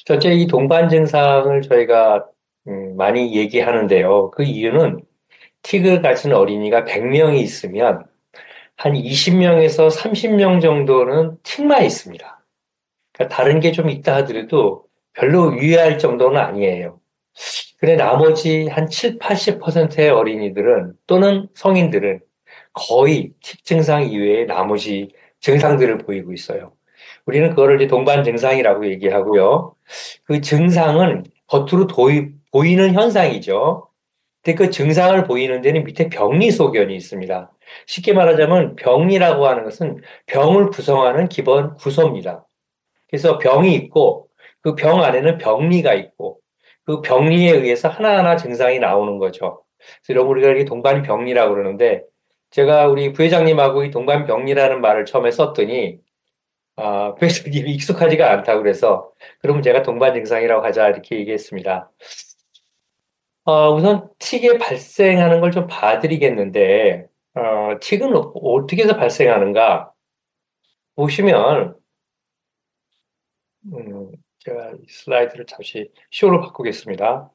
첫째, 이 동반 증상을 저희가 많이 얘기하는데요. 그 이유는 틱을 가진 어린이가 100명이 있으면 한 20명에서 30명 정도는 틱만 있습니다. 그러니까 다른 게 좀 있다 하더라도 별로 유의할 정도는 아니에요. 그래, 나머지 한 7, 80%의 어린이들은 또는 성인들은 거의 틱 증상 이외에 나머지 증상들을 보이고 있어요. 우리는 그거를 이제 동반 증상이라고 얘기하고요. 그 증상은 겉으로 보이는 현상이죠. 근데 그 증상을 보이는 데는 밑에 병리 소견이 있습니다. 쉽게 말하자면 병리라고 하는 것은 병을 구성하는 기본 구조입니다. 그래서 병이 있고 그 병 안에는 병리가 있고 그 병리에 의해서 하나하나 증상이 나오는 거죠. 그래서 이런 우리가 이렇게 동반병리라고 그러는데 제가 우리 부회장님하고 이 동반병리라는 말을 처음에 썼더니 부회장님이 익숙하지가 않다고 그래서 그러면 제가 동반증상이라고 하자 이렇게 얘기했습니다. 우선 틱에 발생하는 걸 좀 봐드리겠는데 틱은 어떻게 해서 발생하는가 보시면 음, 제가 이 슬라이드를 잠시 쇼로 바꾸겠습니다.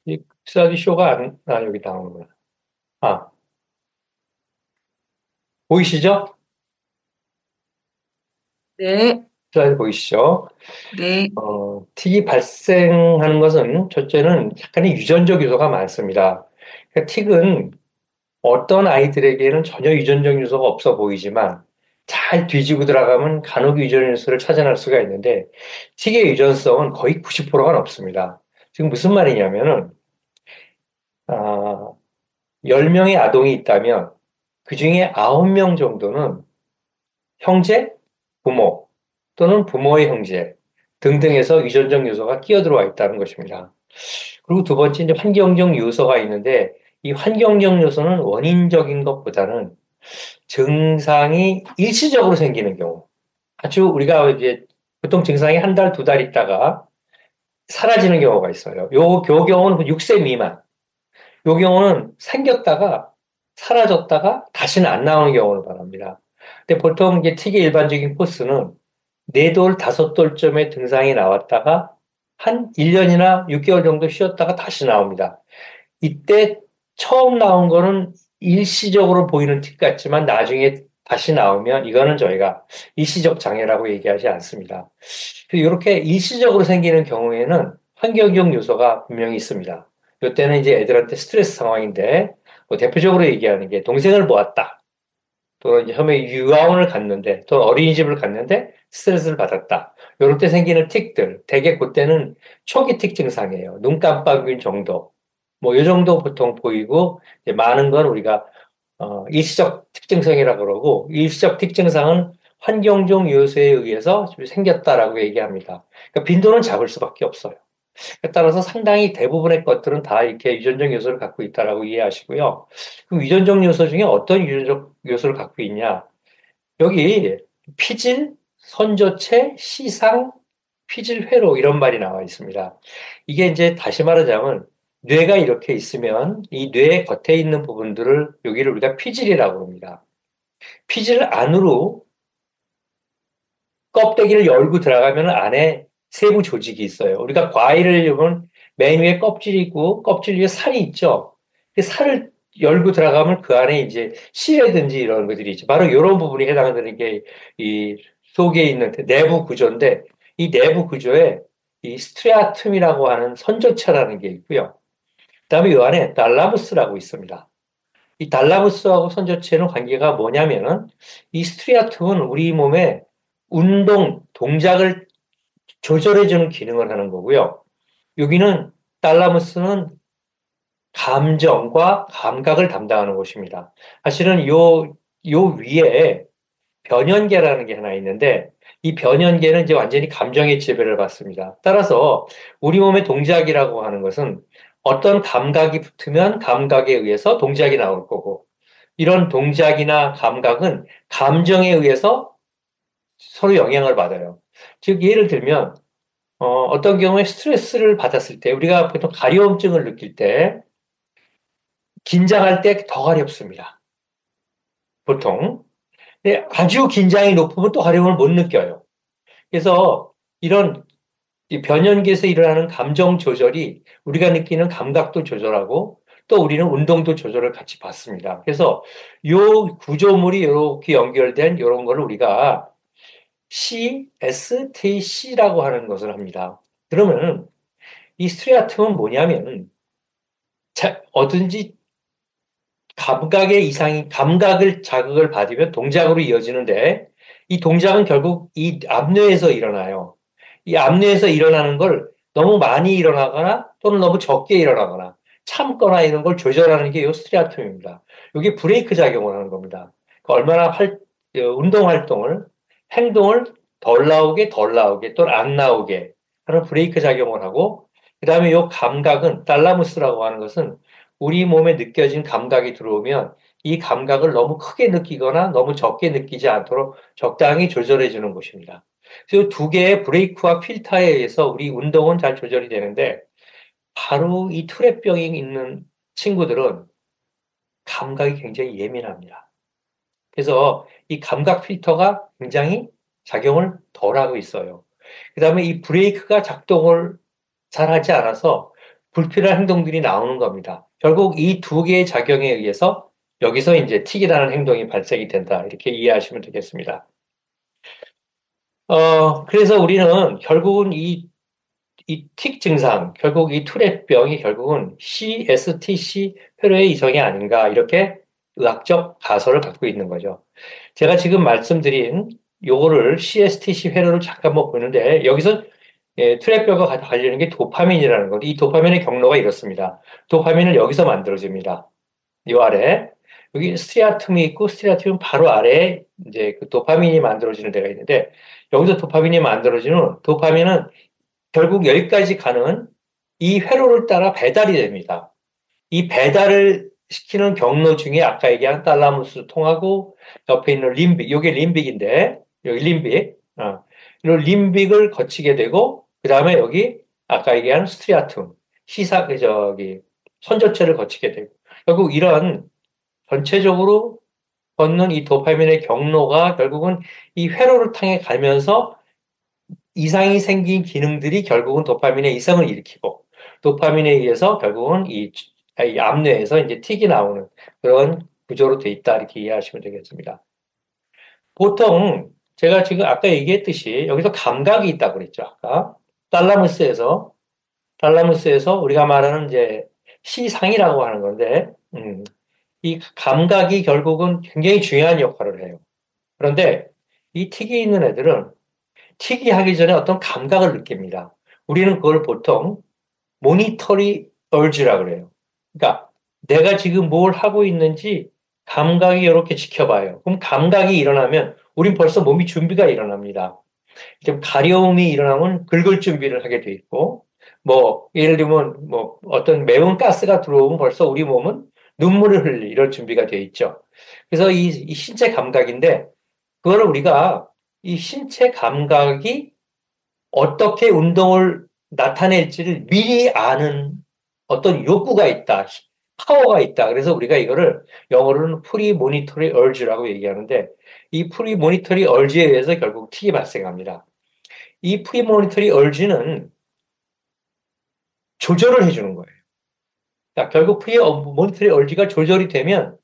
이 슬라이드 쇼가 여기 나오는구나. 아, 보이시죠? 네, 슬라이드 보이시죠? 네, 틱이 발생하는 것은 첫째는 약간의 유전적 요소가 많습니다. 그러니까 틱은 어떤 아이들에게는 전혀 유전적 요소가 없어 보이지만 잘 뒤지고 들어가면 간혹 유전 요소를 찾아낼 수가 있는데 틱의 유전성은 거의 90%가 넘습니다. 지금 무슨 말이냐면은 아, 10명의 아동이 있다면 그중에 9명 정도는 형제, 부모 또는 부모의 형제 등등에서 유전적 요소가 끼어들어와 있다는 것입니다. 그리고 두 번째 이제 환경적 요소가 있는데 이 환경적 요소는 원인적인 것보다는 증상이 일시적으로 생기는 경우. 아주 우리가 이제 보통 증상이 한 달, 두 달 있다가 사라지는 경우가 있어요. 요 경우는 6세 미만. 요 경우는 생겼다가 사라졌다가 다시는 안 나오는 경우를 말합니다. 근데 보통 이제 틱의 일반적인 코스는 네 돌, 다섯 돌쯤의 증상이 나왔다가 한 1년이나 6개월 정도 쉬었다가 다시 나옵니다. 이때 처음 나온 거는 일시적으로 보이는 틱 같지만 나중에 다시 나오면 이거는 저희가 일시적 장애라고 얘기하지 않습니다. 이렇게 일시적으로 생기는 경우에는 환경적 요소가 분명히 있습니다. 이때는 이제 애들한테 스트레스 상황인데 뭐 대표적으로 얘기하는 게 동생을 보았다. 또는 이제 처음에 유아원을 갔는데 또는 어린이집을 갔는데 스트레스를 받았다. 이럴 때 생기는 틱들 대개 그때는 초기 틱 증상이에요. 눈 깜빡임 정도. 뭐, 이 정도 보통 보이고, 이제 많은 건 우리가, 일시적 특징성이라고 그러고, 일시적 특징상은 환경적 요소에 의해서 생겼다라고 얘기합니다. 그러니까 빈도는 작을 수밖에 없어요. 따라서 상당히 대부분의 것들은 다 이렇게 유전적 요소를 갖고 있다라고 이해하시고요. 그럼 유전적 요소 중에 어떤 유전적 요소를 갖고 있냐? 여기 피질, 선조체, 시상, 피질 회로 이런 말이 나와 있습니다. 이게 이제 다시 말하자면 뇌가 이렇게 있으면 이 뇌 겉에 있는 부분들을 여기를 우리가 피질이라고 합니다. 피질 안으로 껍데기를 열고 들어가면 안에 세부 조직이 있어요. 우리가 과일을 보면 맨 위에 껍질이 있고 껍질 위에 살이 있죠. 그 살을 열고 들어가면 그 안에 이제 씨라든지 이런 것들이 있죠. 바로 이런 부분이 해당되는 게 이 속에 있는 내부 구조인데 이 내부 구조에 이 스트레아툼이라고 하는 선조체라는 게 있고요. 그다음에 이 안에 달라무스라고 있습니다. 이 달라무스하고 선조체는 관계가 뭐냐면은 이 스트리아툼은 우리 몸에 동작을 조절해주는 기능을 하는 거고요. 여기는 달라무스는 감정과 감각을 담당하는 곳입니다. 사실은 요 위에 변연계라는 게 하나 있는데 이 변연계는 이제 완전히 감정의 지배를 받습니다. 따라서 우리 몸의 동작이라고 하는 것은 어떤 감각이 붙으면 감각에 의해서 동작이 나올 거고 이런 동작이나 감각은 감정에 의해서 서로 영향을 받아요. 즉 예를 들면 어떤 경우에 스트레스를 받았을 때, 우리가 보통 가려움증을 느낄 때, 긴장할 때 더 가렵습니다. 보통. 근데 아주 긴장이 높으면 또 가려움을 못 느껴요. 그래서 이런 이 변연기에서 일어나는 감정 조절이 우리가 느끼는 감각도 조절하고 또 우리는 운동도 조절을 같이 받습니다. 그래서 요 구조물이 이렇게 연결된 이런 거를 우리가 CSTC라고 하는 것을 합니다. 그러면 이 스트레아툼은 뭐냐면 어든지 감각의 이상이 감각을 자극을 받으면 동작으로 이어지는데 이 동작은 결국 이 앞뇌에서 일어나요. 이 앞뇌에서 일어나는 걸 너무 많이 일어나거나 또는 너무 적게 일어나거나 참거나 이런 걸 조절하는 게 이 스트레아툼입니다. 이게 브레이크 작용을 하는 겁니다. 그러니까 얼마나 운동 활동을 행동을 덜 나오게 또는 안 나오게 하는 브레이크 작용을 하고 그다음에 이 감각은 달라무스라고 하는 것은 우리 몸에 느껴진 감각이 들어오면 이 감각을 너무 크게 느끼거나 너무 적게 느끼지 않도록 적당히 조절해 주는 것입니다. 그래서 두 개의 브레이크와 필터에 의해서 우리 운동은 잘 조절이 되는데 바로 이 투렛병이 있는 친구들은 감각이 굉장히 예민합니다. 그래서 이 감각 필터가 굉장히 작용을 덜 하고 있어요. 그 다음에 이 브레이크가 작동을 잘 하지 않아서 불필요한 행동들이 나오는 겁니다. 결국 이 두 개의 작용에 의해서 여기서 이제 틱이라는 행동이 발생이 된다. 이렇게 이해하시면 되겠습니다. 그래서 우리는 결국은 이 틱 증상, 결국 이 투렛병이 결국은 CSTC 회로의 이성이 아닌가, 이렇게 의학적 가설을 갖고 있는 거죠. 제가 지금 말씀드린 요거를 CSTC 회로를 잠깐 뭐 보는데, 여기서 투렛병과 관련된 게 도파민이라는 것. 이 도파민의 경로가 이렇습니다. 도파민을 여기서 만들어집니다. 요 아래. 여기 스트리아툼이 있고, 스트리아툼 바로 아래에 이제 그 도파민이 만들어지는 데가 있는데, 여기서 도파민이 만들어지는, 도파민은 결국 여기까지 가는 이 회로를 따라 배달이 됩니다. 이 배달을 시키는 경로 중에 아까 얘기한 달라무스 통하고 옆에 있는 림빅, 이게 림빅인데 여기 림빅, 이 림빅을 거치게 되고 그 다음에 여기 아까 얘기한 스트리아툼, 저기 선저체를 거치게 되고 결국 이런 전체적으로 걷는 이 도파민의 경로가 결국은 이 회로를 통해 가면서 이상이 생긴 기능들이 결국은 도파민의 이상을 일으키고 도파민에 의해서 결국은 이 암뇌에서 이제 틱이 나오는 그런 구조로 돼 있다 이렇게 이해하시면 되겠습니다. 보통 제가 지금 아까 얘기했듯이 여기서 감각이 있다고 그랬죠. 아까 달라무스에서 달라무스에서 우리가 말하는 이제 시상이라고 하는 건데 이 감각이 결국은 굉장히 중요한 역할을 해요. 그런데 이 틱이 있는 애들은 튀기 하기 전에 어떤 감각을 느낍니다. 우리는 그걸 보통 모니터리 얼즈라고 그래요. 그러니까 내가 지금 뭘 하고 있는지 감각이 이렇게 지켜봐요. 그럼 감각이 일어나면 우린 벌써 몸이 준비가 일어납니다. 좀 가려움이 일어나면 긁을 준비를 하게 돼 있고, 뭐 예를 들면 뭐 어떤 매운 가스가 들어오면 벌써 우리 몸은 눈물을 흘릴 이럴 준비가 돼 있죠. 그래서 이 신체 감각인데 그거를 우리가 이 신체 감각이 어떻게 운동을 나타낼지를 미리 아는 어떤 욕구가 있다, 파워가 있다. 그래서 우리가 이거를 영어로는 프리모니터리 얼즈라고 얘기하는데 이 프리모니터리 얼즈에 의해서 결국 틱이 발생합니다. 이 프리모니터리 얼즈는 조절을 해주는 거예요. 그러니까 결국 프리모니터리 얼즈가 조절이 되면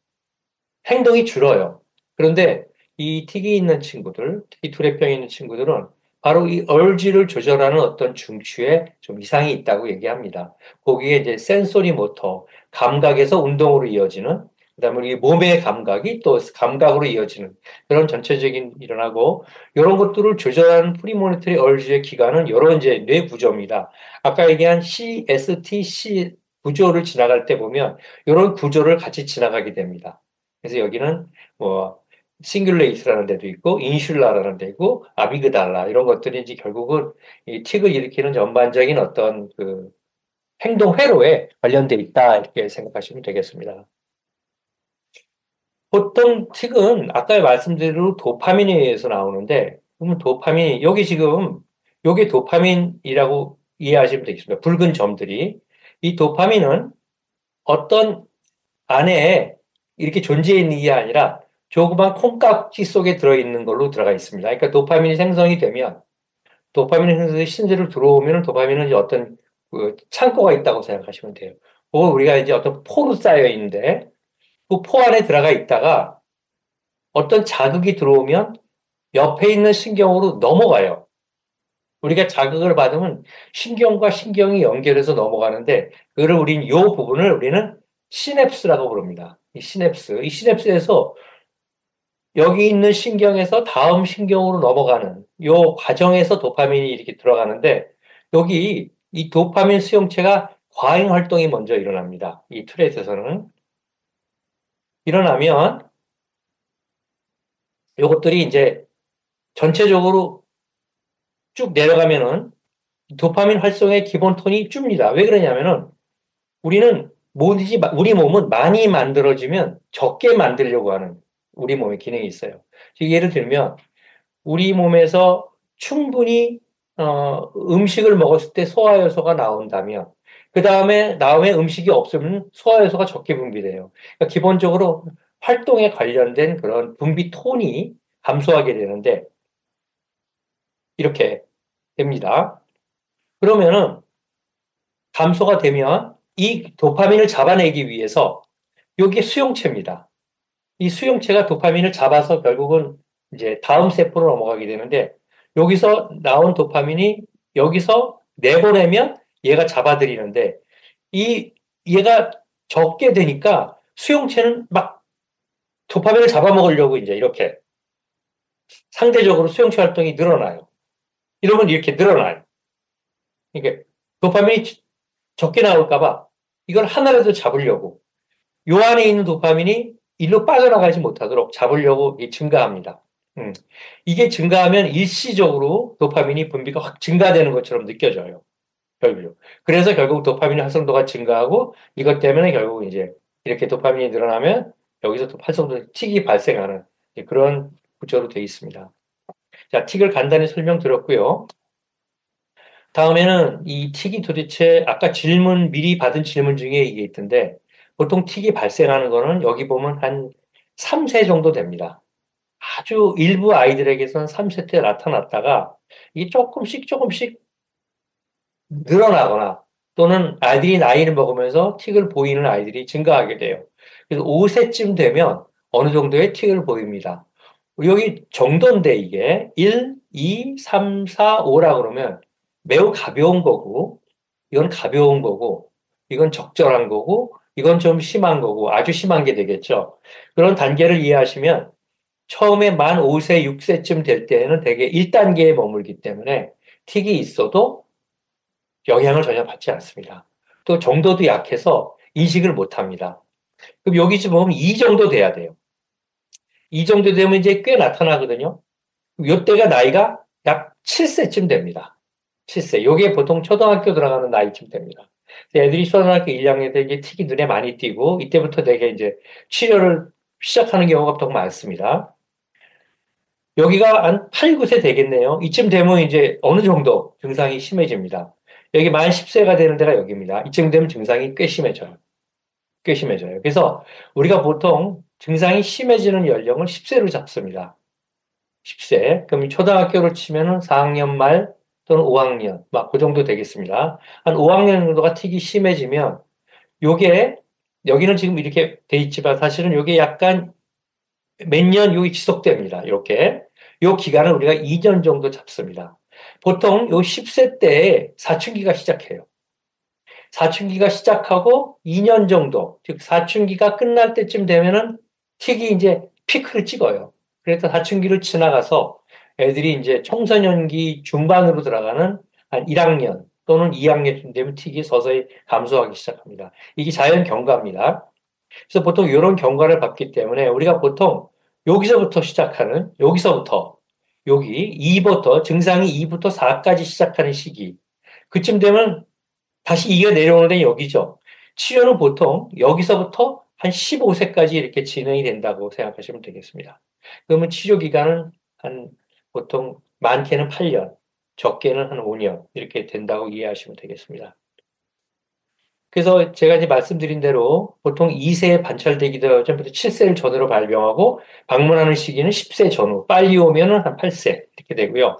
행동이 줄어요. 그런데 이 틱이 있는 친구들, 특히 투레병이 있는 친구들은 바로 이 얼지를 조절하는 어떤 중추에 좀 이상이 있다고 얘기합니다. 거기에 이제 센소리 모터, 감각에서 운동으로 이어지는, 그다음에 우리 몸의 감각이 또 감각으로 이어지는 그런 전체적인 일어나고 이런 것들을 조절하는 프리모니터리 얼지의 기관은 이런 이제 뇌 구조입니다. 아까 얘기한 CSTC 구조를 지나갈 때 보면 이런 구조를 같이 지나가게 됩니다. 그래서 여기는 뭐 싱귤레이트라는 데도 있고 인슐라라는 데고 아미그달라 이런 것들이 이제 결국은 이 틱을 일으키는 전반적인 어떤 그 행동 회로에 관련돼 있다 이렇게 생각하시면 되겠습니다. 보통 틱은 아까 말씀드린 대로 도파민에 의해서 나오는데 그러면 도파민 여기 지금 요게 도파민이라고 이해하시면 되겠습니다. 붉은 점들이. 이 도파민은 어떤 안에 이렇게 존재해 있는 게 아니라 조그만 콩깍지 속에 들어있는 걸로 들어가 있습니다. 그러니까 도파민이 생성이 되면, 도파민이 생성이 신체로 들어오면 도파민은 이제 어떤 그 창고가 있다고 생각하시면 돼요. 그 우리가 이제 어떤 포로 쌓여 있는데 그 포 안에 들어가 있다가 어떤 자극이 들어오면 옆에 있는 신경으로 넘어가요. 우리가 자극을 받으면 신경과 신경이 연결해서 넘어가는데 그거를 우리는 요 부분을 우리는 시냅스라고 부릅니다. 이 시냅스에서 여기 있는 신경에서 다음 신경으로 넘어가는 요 과정에서 도파민이 이렇게 들어가는데 여기 이 도파민 수용체가 과잉 활동이 먼저 일어납니다. 이 트레이트에서는 일어나면 요것들이 이제 전체적으로 쭉 내려가면은 도파민 활성의 기본 톤이 줍니다. 왜 그러냐면은 우리는 뭐든지 우리 몸은 많이 만들어지면 적게 만들려고 하는 우리 몸의 기능이 있어요. 예를 들면 우리 몸에서 충분히 음식을 먹었을 때 소화효소가 나온다면 그다음에 음식이 없으면 소화효소가 적게 분비돼요. 그러니까 기본적으로 활동에 관련된 그런 분비 톤이 감소하게 되는데 이렇게 됩니다. 그러면은 감소가 되면 이 도파민을 잡아내기 위해서 이게 수용체입니다. 이 수용체가 도파민을 잡아서 결국은 이제 다음 세포로 넘어가게 되는데 여기서 나온 도파민이 여기서 내보내면 얘가 잡아들이는데 이 얘가 적게 되니까 수용체는 막 도파민을 잡아먹으려고 이제 이렇게 상대적으로 수용체 활동이 늘어나요. 이러면 이렇게 늘어나요. 그러니까 도파민이 적게 나올까봐 이걸 하나라도 잡으려고 요 안에 있는 도파민이 일로 빠져나가지 못하도록 잡으려고 증가합니다. 이게 증가하면 일시적으로 도파민이 분비가 확 증가되는 것처럼 느껴져요. 결국. 그래서 결국 도파민 활성도가 증가하고 이것 때문에 결국 이제 이렇게 도파민이 늘어나면 여기서 또 활성도 틱이 발생하는 그런 구조로 되어 있습니다. 자, 틱을 간단히 설명드렸고요. 다음에는 이 틱이 도대체 아까 미리 받은 질문 중에 이게 있던데 보통 틱이 발생하는 거는 여기 보면 한 3세 정도 됩니다. 아주 일부 아이들에게서는 3세 때 나타났다가 이게 조금씩 늘어나거나 또는 아이들이 나이를 먹으면서 틱을 보이는 아이들이 증가하게 돼요. 그래서 5세쯤 되면 어느 정도의 틱을 보입니다. 여기 정도인데 이게 1, 2, 3, 4, 5라 그러면 매우 가벼운 거고 이건 가벼운 거고 이건 적절한 거고 이건 좀 심한 거고 아주 심한 게 되겠죠. 그런 단계를 이해하시면 처음에 만 5세, 6세쯤 될 때에는 대개 1단계에 머물기 때문에 틱이 있어도 영향을 전혀 받지 않습니다. 또 정도도 약해서 인식을 못 합니다. 그럼 여기 지금 보면 이 정도 돼야 돼요. 이 정도 되면 이제 꽤 나타나거든요. 요때가 나이가 약 7세쯤 됩니다. 7세. 요게 보통 초등학교 들어가는 나이쯤 됩니다. 애들이 초등학교 1, 2학년 때 이제 틱이 눈에 많이 띄고 이때부터 되게 이제 치료를 시작하는 경우가 더 많습니다. 여기가 한 8, 9세 되겠네요. 이쯤 되면 이제 어느 정도 증상이 심해집니다. 여기 만 10세가 되는 데가 여기입니다. 이쯤 되면 증상이 꽤 심해져요. 꽤 심해져요. 그래서 우리가 보통 증상이 심해지는 연령을 10세로 잡습니다. 10세. 그럼 초등학교를 치면은 4학년 말 또는 5학년, 막 그 정도 되겠습니다. 한 5학년 정도가 틱이 심해지면 요게 여기는 지금 이렇게 돼 있지만 사실은 요게 약간 몇 년 여기 지속됩니다. 이렇게. 요 기간을 우리가 2년 정도 잡습니다. 보통 요 10세 때에 사춘기가 시작해요. 사춘기가 시작하고 2년 정도, 즉 사춘기가 끝날 때쯤 되면은 틱이 이제 피크를 찍어요. 그래서 사춘기를 지나가서 애들이 이제 청소년기 중반으로 들어가는 한 1학년 또는 2학년쯤 되면 틱이 서서히 감소하기 시작합니다. 이게 자연 경과입니다. 그래서 보통 이런 경과를 받기 때문에 우리가 보통 여기서부터 시작하는, 여기서부터, 여기 2부터, 증상이 2부터 4까지 시작하는 시기. 그쯤 되면 다시 2가 내려오는 데는 여기죠. 치료는 보통 여기서부터 한 15세까지 이렇게 진행이 된다고 생각하시면 되겠습니다. 그러면 치료 기간은 한 보통 많게는 8년 적게는 한 5년 이렇게 된다고 이해하시면 되겠습니다. 그래서 제가 이제 말씀드린 대로 보통 2세에 관찰되기도 전부터 7세를 전후로 발병하고 방문하는 시기는 10세 전후, 빨리 오면은 한 8세 이렇게 되고요.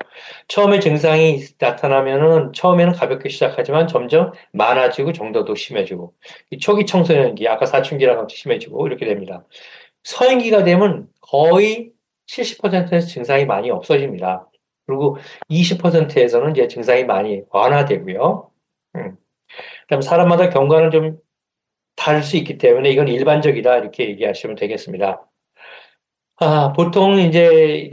처음에 증상이 나타나면은 처음에는 가볍게 시작하지만 점점 많아지고 정도도 심해지고 이 초기 청소년기, 아까 사춘기랑 같이 심해지고 이렇게 됩니다. 서행기가 되면 거의 70%에서 증상이 많이 없어집니다. 그리고 20%에서는 이제 증상이 많이 완화되고요. 그다음 사람마다 경과는 좀 다를 수 있기 때문에 이건 일반적이다 이렇게 얘기하시면 되겠습니다. 보통 이제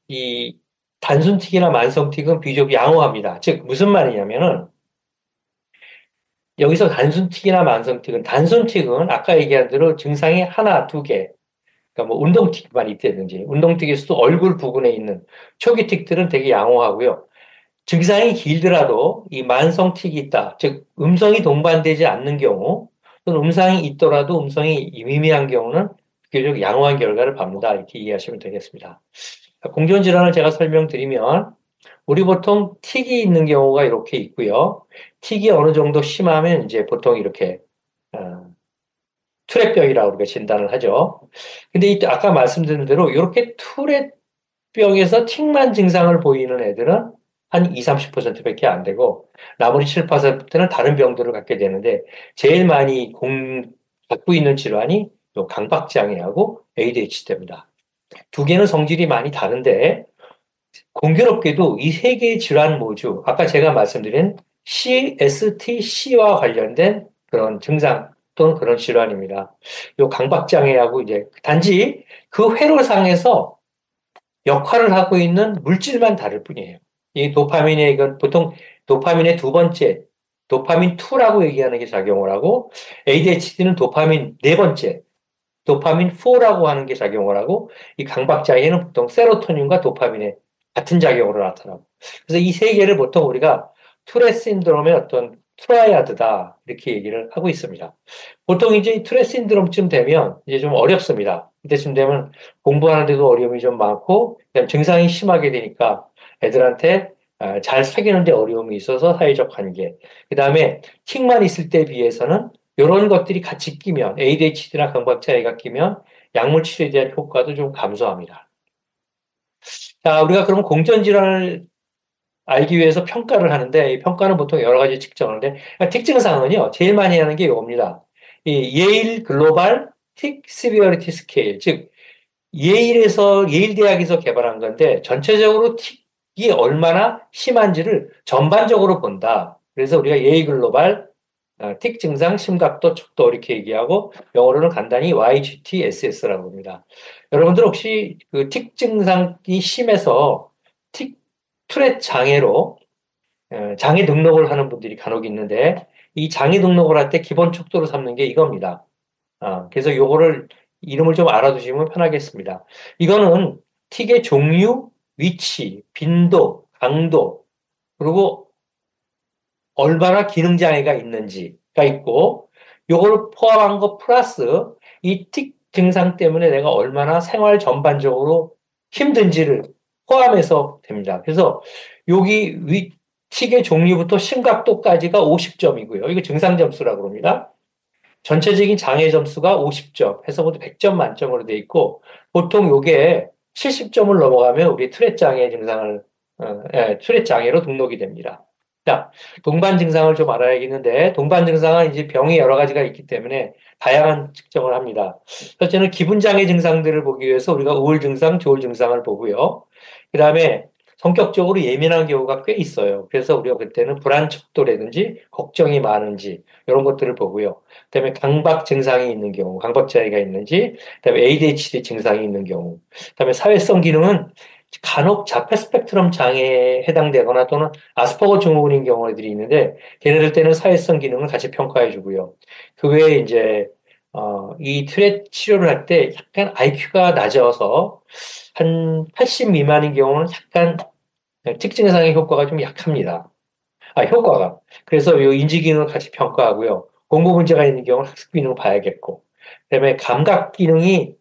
이 단순틱이나 만성틱은 비교적 양호합니다. 즉 무슨 말이냐면은 여기서 단순틱이나 만성틱은 단순틱은 아까 얘기한 대로 증상이 하나, 두 개, 그러니까 뭐 운동틱만 있다든지 운동틱에서도 얼굴 부근에 있는 초기 틱들은 되게 양호하고요. 증상이 길더라도 이 만성틱이 있다. 즉, 음성이 동반되지 않는 경우, 또는 음성이 있더라도 음성이 미미한 경우는 비교적 양호한 결과를 봅니다. 이렇게 이해하시면 되겠습니다. 공존질환을 제가 설명드리면, 우리 보통 틱이 있는 경우가 이렇게 있고요. 틱이 어느 정도 심하면 이제 보통 이렇게, 어, 투렛병이라고 우리가 진단을 하죠. 근데 아까 말씀드린 대로 이렇게 투렛병에서 틱만 증상을 보이는 애들은 한 2, 30%밖에 안 되고 나머지 7%는 다른 병들을 갖게 되는데 제일 많이 갖고 있는 질환이 요 강박장애하고 ADHD입니다. 두 개는 성질이 많이 다른데 공교롭게도 이 세 개의 질환 모두 아까 제가 말씀드린 CSTC와 관련된 그런 증상 또는 그런 질환입니다. 요 강박장애하고 이제 단지 그 회로상에서 역할을 하고 있는 물질만 다를 뿐이에요. 이 도파민의 이건 보통 도파민의 두 번째 도파민 2라고 얘기하는 게 작용을 하고 ADHD는 도파민 네 번째 도파민 4라고 하는 게 작용을 하고 이 강박장애는 보통 세로토닌과 도파민의 같은 작용으로 나타나고 그래서 이 세 개를 보통 우리가 투렛 신드롬의 어떤 트라이아드다 이렇게 얘기를 하고 있습니다. 보통 이제 투렛 신드롬쯤 되면 이제 좀 어렵습니다. 이때쯤 되면 공부하는데도 어려움이 좀 많고 증상이 심하게 되니까 애들한테 잘 사귀는데 어려움이 있어서 사회적 관계. 그다음에 틱만 있을 때 비해서는 이런 것들이 같이 끼면 ADHD나 강박장애가 끼면 약물 치료에 대한 효과도 좀 감소합니다. 자, 우리가 그럼 공전 질환을 알기 위해서 평가를 하는데 이 평가는 보통 여러 가지 측정하는데 특징상은요. 제일 많이 하는 게 이겁니다. 이 예일 글로벌 틱 시비어리티 스케일 즉 예일 대학에서 개발한 건데 전체적으로 틱이 얼마나 심한지를 전반적으로 본다. 그래서 우리가 예일 글로벌 틱 증상 심각도 척도 이렇게 얘기하고 영어로는 간단히 YGTSS라고 합니다. 여러분들 혹시 그 틱 증상이 심해서 틱 투렛 장애로 장애 등록을 하는 분들이 간혹 있는데 이 장애 등록을 할 때 기본 척도로 삼는 게 이겁니다. 그래서 요거를 이름을 좀 알아두시면 편하겠습니다. 이거는 틱의 종류, 위치, 빈도, 강도, 그리고 얼마나 기능 장애가 있는지가 있고, 요거를 포함한 것 플러스 이 틱 증상 때문에 내가 얼마나 생활 전반적으로 힘든지를 포함해서 됩니다. 그래서 여기 틱의 종류부터 심각도까지가 50점이고요. 이거 증상 점수라고 합니다. 전체적인 장애 점수가 50점, 해서 모두 100점 만점으로 돼 있고, 보통 요게 70점을 넘어가면 우리 투렛 장애 증상을, 투렛 장애로 등록이 됩니다. 자, 동반 증상을 좀 알아야겠는데, 동반 증상은 이제 병이 여러 가지가 있기 때문에 다양한 측정을 합니다. 첫째는 기분 장애 증상들을 보기 위해서 우리가 우울 증상, 조울 증상을 보고요. 그 다음에 성격적으로 예민한 경우가 꽤 있어요. 그래서 우리가 그때는 불안 척도라든지 걱정이 많은지 이런 것들을 보고요. 그다음에 강박 증상이 있는 경우, 강박 장애가 있는지, 그다음에 ADHD 증상이 있는 경우, 그다음에 사회성 기능은 간혹 자폐 스펙트럼 장애에 해당되거나 또는 아스퍼거 증후군인 경우들이 있는데 걔네들 때는 사회성 기능을 같이 평가해 주고요. 그 외에 이제 이 트렛 치료를 할 때 약간 IQ가 낮아서 한 80 미만인 경우는 약간 특징상의 효과가 좀 약합니다. 효과가. 그래서 이 인지 기능을 같이 평가하고요. 공부 문제가 있는 경우는 학습 기능을 봐야겠고. 그다음에 감각 기능이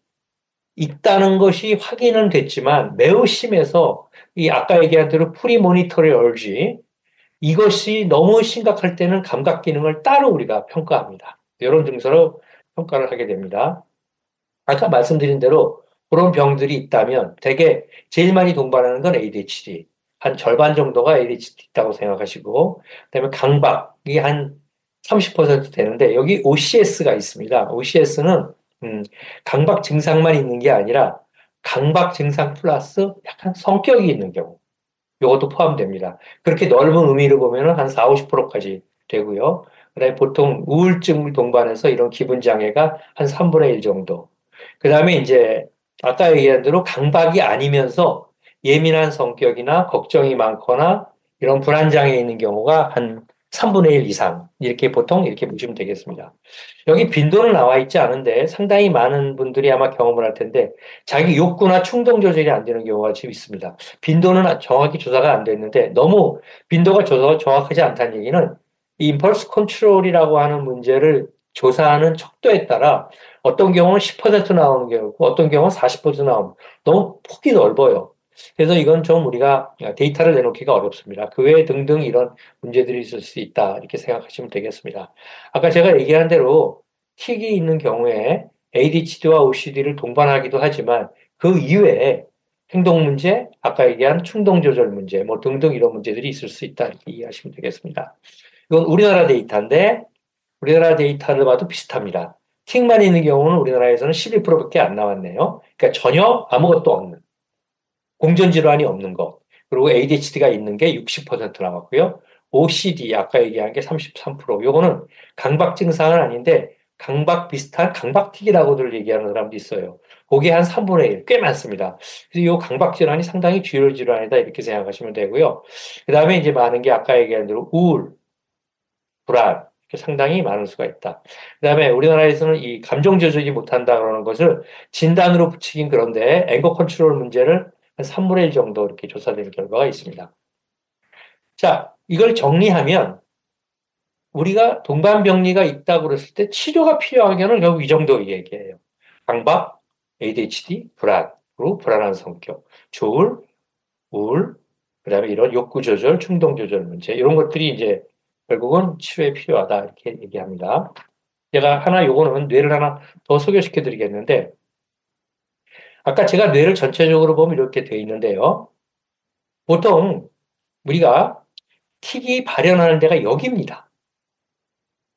있다는 것이 확인은 됐지만 매우 심해서 이 아까 얘기한 대로 프리모니터리 얼지 이것이 너무 심각할 때는 감각 기능을 따로 우리가 평가합니다. 이런 증서로 평가를 하게 됩니다. 아까 말씀드린 대로 그런 병들이 있다면 대개 제일 많이 동반하는 건 ADHD. 한 절반 정도가 ADHD 있다고 생각하시고, 그다음에 강박이 한 30% 되는데 여기 OCS가 있습니다. OCS는 강박 증상만 있는 게 아니라 강박 증상 플러스 약간 성격이 있는 경우. 이것도 포함됩니다. 그렇게 넓은 의미를 보면은 한 4, 50%까지 되고요. 그다음에 보통 우울증을 동반해서 이런 기분 장애가 한 3분의 1 정도. 그다음에 이제 아까 얘기한 대로 강박이 아니면서 예민한 성격이나 걱정이 많거나 이런 불안 장애 있는 경우가 한 3분의 1 이상 이렇게 보통 이렇게 보시면 되겠습니다. 여기 빈도는 나와 있지 않은데 상당히 많은 분들이 아마 경험을 할 텐데 자기 욕구나 충동 조절이 안 되는 경우가 지금 있습니다. 빈도는 정확히 조사가 안 됐는데 너무 빈도가 정확하지 않다는 얘기는 이 임펄스 컨트롤이라고 하는 문제를 조사하는 척도에 따라 어떤 경우는 10% 나오는 경우고 어떤 경우는 40% 나오는 너무 폭이 넓어요. 그래서 이건 좀 우리가 데이터를 내놓기가 어렵습니다. 그 외에 등등 이런 문제들이 있을 수 있다 이렇게 생각하시면 되겠습니다. 아까 제가 얘기한 대로 틱이 있는 경우에 ADHD와 OCD를 동반하기도 하지만 그 이외에 행동 문제, 아까 얘기한 충동 조절 문제, 뭐 등등 이런 문제들이 있을 수 있다 이렇게 이해하시면 되겠습니다. 이건 우리나라 데이터인데 우리나라 데이터를 봐도 비슷합니다. 틱만 있는 경우는 우리나라에서는 11%밖에 안 나왔네요. 그러니까 전혀 아무것도 없는 공전 질환이 없는 것. 그리고 ADHD가 있는 게 60% 나왔고요. OCD 아까 얘기한 게 33%. 요거는 강박 증상은 아닌데 강박 비슷한 강박틱이라고들 얘기하는 사람도 있어요. 그게 한 3분의 1, 꽤 많습니다. 그래서 이 강박 질환이 상당히 주요 질환이다 이렇게 생각하시면 되고요. 그다음에 이제 많은 게 아까 얘기한 대로 우울, 불안 상당히 많을 수가 있다. 그다음에 우리나라에서는 이 감정 조절이 못한다 그러는 것을 진단으로 붙이긴 그런데 앵거 컨트롤 문제를 한 3분의 1 정도 이렇게 조사된 결과가 있습니다. 자, 이걸 정리하면 우리가 동반병리가 있다고 그랬을 때 치료가 필요한 경우는 결국 이 정도 얘기예요. 강박, ADHD, 불안, 그리고 불안한 성격, 조울, 우울, 그다음에 이런 욕구 조절, 충동 조절 문제 이런 것들이 이제 결국은 치료에 필요하다 이렇게 얘기합니다. 제가 하나 요거는 뇌를 하나 더 소개시켜 드리겠는데 아까 제가 뇌를 전체적으로 보면 이렇게 돼 있는데요. 보통 우리가 틱이 발현하는 데가 여기입니다.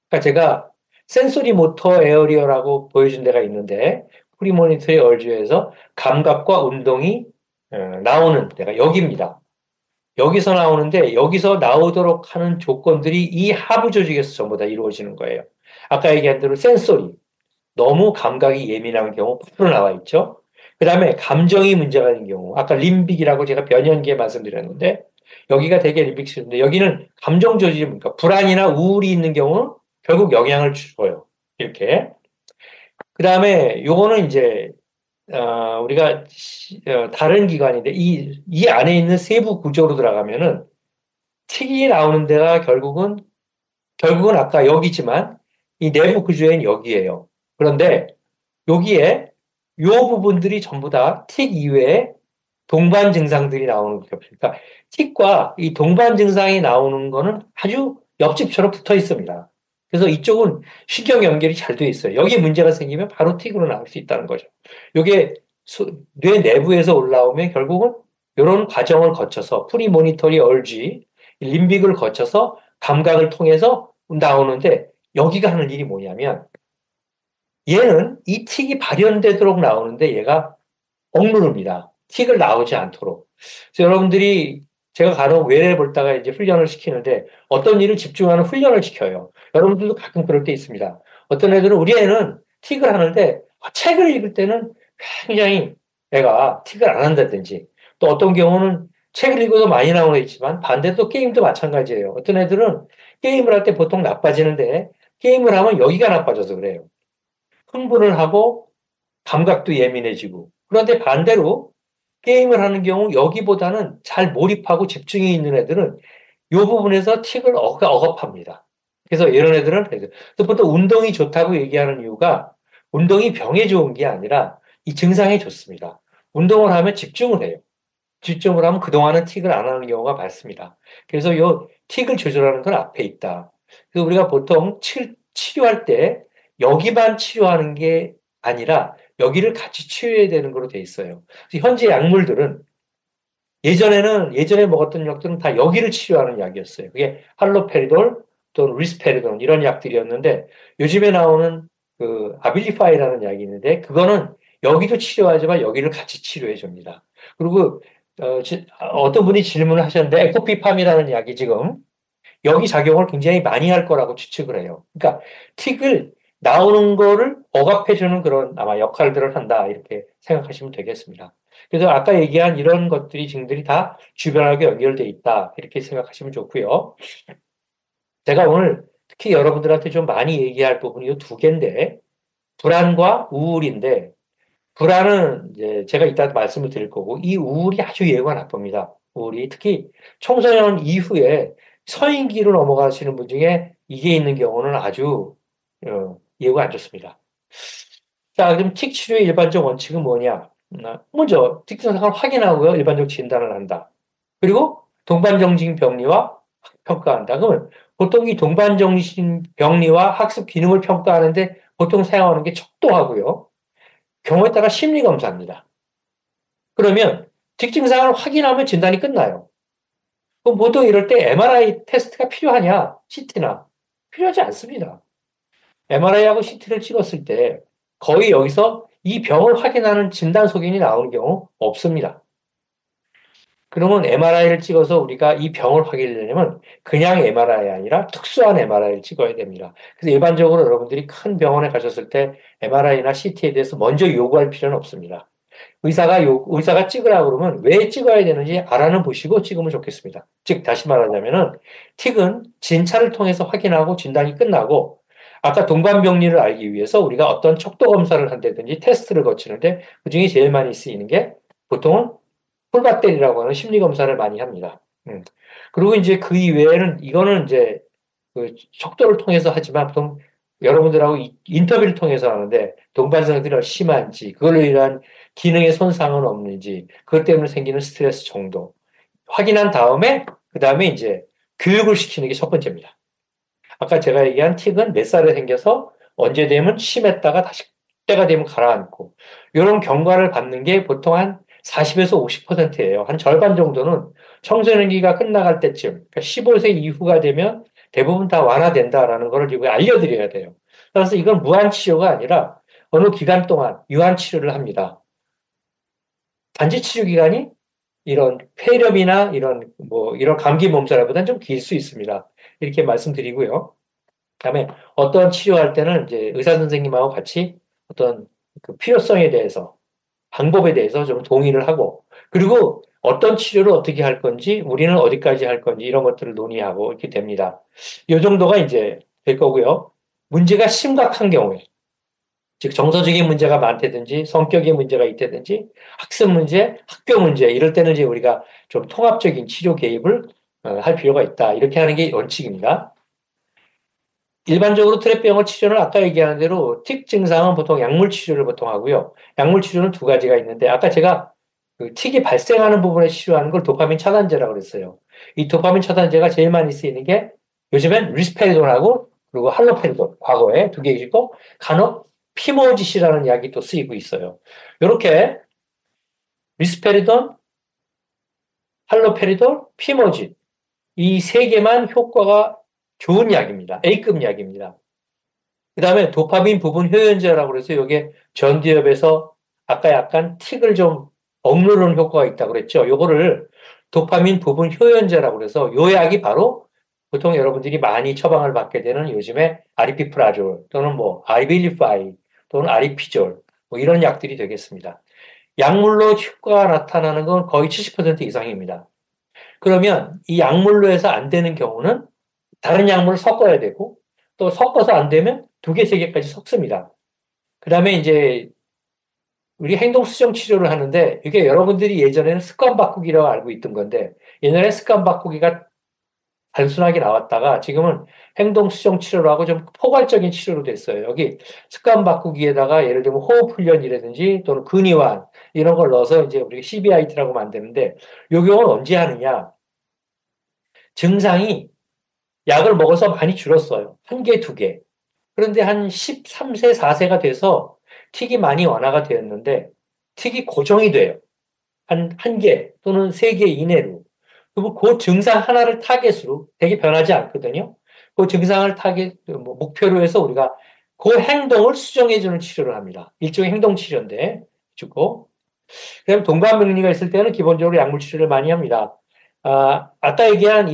그러니까 제가 센소리 모터 에어리어라고 보여준 데가 있는데 프리모니터리 얼주에서 감각과 운동이 나오는 데가 여기입니다. 여기서 나오는데 여기서 나오도록 하는 조건들이 이 하부 조직에서 전부 다 이루어지는 거예요. 아까 얘기한 대로 센소리, 너무 감각이 예민한 경우 바로 나와 있죠. 그 다음에 감정이 문제가 있는 경우, 아까 림빅이라고 제가 변연기에 말씀드렸는데 여기가 되게 림빅 시스템인데 여기는 감정 조직이 뭡니까? 불안이나 우울이 있는 경우는 결국 영향을 줘요. 이렇게. 그 다음에 요거는 이제 우리가 다른 기관인데 이 안에 있는 세부 구조로 들어가면은 틱이 나오는 데가 결국은 아까 여기지만 이 내부 구조엔 여기에요. 그런데 여기에 요 부분들이 전부 다 틱 이외에 동반 증상들이 나오는 거죠. 그러니까 틱과 이 동반 증상이 나오는 거는 아주 옆집처럼 붙어 있습니다. 그래서 이쪽은 신경 연결이 잘 돼 있어요. 여기에 문제가 생기면 바로 틱으로 나올 수 있다는 거죠. 이게 뇌 내부에서 올라오면 결국은 이런 과정을 거쳐서 프리모니터리 얼지, 림빅을 거쳐서 감각을 통해서 나오는데 여기가 하는 일이 뭐냐면 얘는 이 틱이 발현되도록 나오는데 얘가 억누릅니다. 틱을 나오지 않도록. 그래서 여러분들이 제가 간혹 외래 볼다가 이제 훈련을 시키는데 어떤 일을 집중하는 훈련을 시켜요. 여러분들도 가끔 그럴 때 있습니다. 어떤 애들은 우리 애는 틱을 하는데 책을 읽을 때는 굉장히 애가 틱을 안 한다든지 또 어떤 경우는 책을 읽어도 많이 나오는 애 있지만 반대로 게임도 마찬가지예요. 어떤 애들은 게임을 할 때 보통 나빠지는데 게임을 하면 여기가 나빠져서 그래요. 흥분을 하고 감각도 예민해지고. 그런데 반대로 게임을 하는 경우 여기보다는 잘 몰입하고 집중이 있는 애들은 이 부분에서 틱을 억압합니다. 그래서 이런 애들은 그래서 보통 운동이 좋다고 얘기하는 이유가 운동이 병에 좋은 게 아니라 이 증상에 좋습니다. 운동을 하면 집중을 해요. 집중을 하면 그동안은 틱을 안 하는 경우가 많습니다. 그래서 요 틱을 조절하는 건 앞에 있다. 그래서 우리가 보통 치료할 때 여기만 치료하는 게 아니라 여기를 같이 치료해야 되는 거로 돼 있어요. 현재 약물들은 예전에 먹었던 약들은 다 여기를 치료하는 약이었어요. 그게 할로페리돌 또는 리스페리돈 이런 약들이었는데 요즘에 나오는 그 아빌리파이라는 약이 있는데 그거는 여기도 치료하지만 여기를 같이 치료해 줍니다. 그리고 어떤 분이 질문을 하셨는데 에코피팜이라는 약이 지금 여기 작용을 굉장히 많이 할 거라고 추측을 해요. 그러니까 틱을 나오는 거를 억압해 주는 그런 아마 역할들을 한다 이렇게 생각하시면 되겠습니다. 그래서 아까 얘기한 이런 것들이 증들이 다 주변하게 연결돼 있다 이렇게 생각하시면 좋고요. 제가 오늘 특히 여러분들한테 좀 많이 얘기할 부분이 이 두 개인데 불안과 우울인데 불안은 이제 제가 이따 말씀을 드릴 거고 이 우울이 아주 예후가 나쁩니다. 우울이 특히 청소년 이후에 성인기로 넘어가시는 분 중에 이게 있는 경우는 아주 예후가 안 좋습니다. 자, 그럼 틱 치료의 일반적 원칙은 뭐냐? 먼저 틱 증상을 확인하고요. 일반적 진단을 한다. 그리고 동반정신 병리와 평가한다. 그러면 보통 이 동반정신 병리와 학습 기능을 평가하는데 보통 사용하는 게 척도하고요. 경우에 따라 심리 검사입니다. 그러면 틱 증상을 확인하면 진단이 끝나요. 그럼 보통 이럴 때 MRI 테스트가 필요하냐? CT나 필요하지 않습니다. MRI하고 CT를 찍었을 때 거의 여기서 이 병을 확인하는 진단 소견이 나오는 경우 없습니다. 그러면 MRI를 찍어서 우리가 이 병을 확인하려면 그냥 MRI 아니라 특수한 MRI를 찍어야 됩니다. 그래서 일반적으로 여러분들이 큰 병원에 가셨을 때 MRI나 CT에 대해서 먼저 요구할 필요는 없습니다. 의사가 찍으라고 그러면 왜 찍어야 되는지 알아는 보시고 찍으면 좋겠습니다. 즉, 다시 말하자면은, 틱은 진찰을 통해서 확인하고 진단이 끝나고, 아까 동반병리를 알기 위해서 우리가 어떤 척도 검사를 한다든지 테스트를 거치는데, 그 중에 제일 많이 쓰이는 게 보통은 폴바텔이라고 하는 심리 검사를 많이 합니다. 그리고 이제 그 이외에는 이거는 이제 그 척도를 통해서 하지만 보통 여러분들하고 인터뷰를 통해서 하는데 동반상들이 심한지 그걸로 인한 기능의 손상은 없는지 그것 때문에 생기는 스트레스 정도 확인한 다음에 그 다음에 이제 교육을 시키는 게 첫 번째입니다. 아까 제가 얘기한 틱은 몇 살에 생겨서 언제 되면 심했다가 다시 때가 되면 가라앉고 이런 경과를 받는 게 보통 한 40에서 50%예요. 한 절반 정도는 청소년기가 끝나갈 때쯤, 그러니까 15세 이후가 되면 대부분 다 완화된다라는 걸 이거 알려드려야 돼요. 그래서 이건 무한 치료가 아니라 어느 기간 동안 유한 치료를 합니다. 단지 치료 기간이 이런 폐렴이나 이런 감기 몸살보다는 좀 길 수 있습니다. 이렇게 말씀드리고요. 그다음에 어떤 치료할 때는 이제 의사 선생님하고 같이 어떤 그 필요성에 대해서 방법에 대해서 좀 동의를 하고 그리고 어떤 치료를 어떻게 할 건지 우리는 어디까지 할 건지 이런 것들을 논의하고 이렇게 됩니다. 이 정도가 이제 될 거고요. 문제가 심각한 경우에 즉 정서적인 문제가 많다든지 성격의 문제가 있다든지 학습 문제, 학교 문제 이럴 때는 이제 우리가 좀 통합적인 치료 개입을 할 필요가 있다. 이렇게 하는 게 원칙입니다. 일반적으로 트랩병을 치료는 아까 얘기한 대로 틱 증상은 보통 약물 치료를 보통 하고요. 약물 치료는 두 가지가 있는데 아까 제가 그 틱이 발생하는 부분에 치료하는 걸 도파민 차단제라고 그랬어요. 이 도파민 차단제가 제일 많이 쓰이는 게 요즘엔 리스페리돈하고 그리고 할로페리돈 과거에 두 개 있고 간혹 피모지시라는 약이 또 쓰이고 있어요. 이렇게 리스페리돈, 할로페리돈, 피모진 이 세 개만 효과가 좋은 약입니다. A급 약입니다. 그 다음에 도파민 부분 효연제라고 그래서 이게 전두엽에서 아까 약간 틱을 좀 억누르는 효과가 있다고 그랬죠. 요거를 도파민 부분 효연제라고 그래서 요 약이 바로 보통 여러분들이 많이 처방을 받게 되는 요즘에 아리피프라졸 또는 뭐 아리빌리파이 또는 아리피졸 뭐 이런 약들이 되겠습니다. 약물로 효과가 나타나는 건 거의 70% 이상입니다. 그러면 이 약물로 해서 안 되는 경우는 다른 약물을 섞어야 되고 또 섞어서 안 되면 두 개, 세 개까지 섞습니다. 그 다음에 이제 우리 행동 수정 치료를 하는데 이게 여러분들이 예전에는 습관 바꾸기라고 알고 있던 건데 옛날에 습관 바꾸기가 단순하게 나왔다가 지금은 행동 수정 치료라고 좀 포괄적인 치료로 됐어요. 여기 습관 바꾸기에다가 예를 들면 호흡 훈련이라든지 또는 근이완 이런 걸 넣어서 이제 우리가 CBIT라고 만드는데 요 경우는 언제 하느냐? 증상이 약을 먹어서 많이 줄었어요. 한 개, 두 개. 그런데 한 13세, 4세가 돼서 틱이 많이 완화가 되었는데 틱이 고정이 돼요. 한 개 또는 세 개 이내로. 그리고 그 증상 하나를 타겟으로 되게 변하지 않거든요. 그 증상을 타겟, 뭐 목표로 해서 우리가 그 행동을 수정해주는 치료를 합니다. 일종의 행동 치료인데, 주고. 그다음 동반명리가 있을 때는 기본적으로 약물 치료를 많이 합니다. 아까 얘기한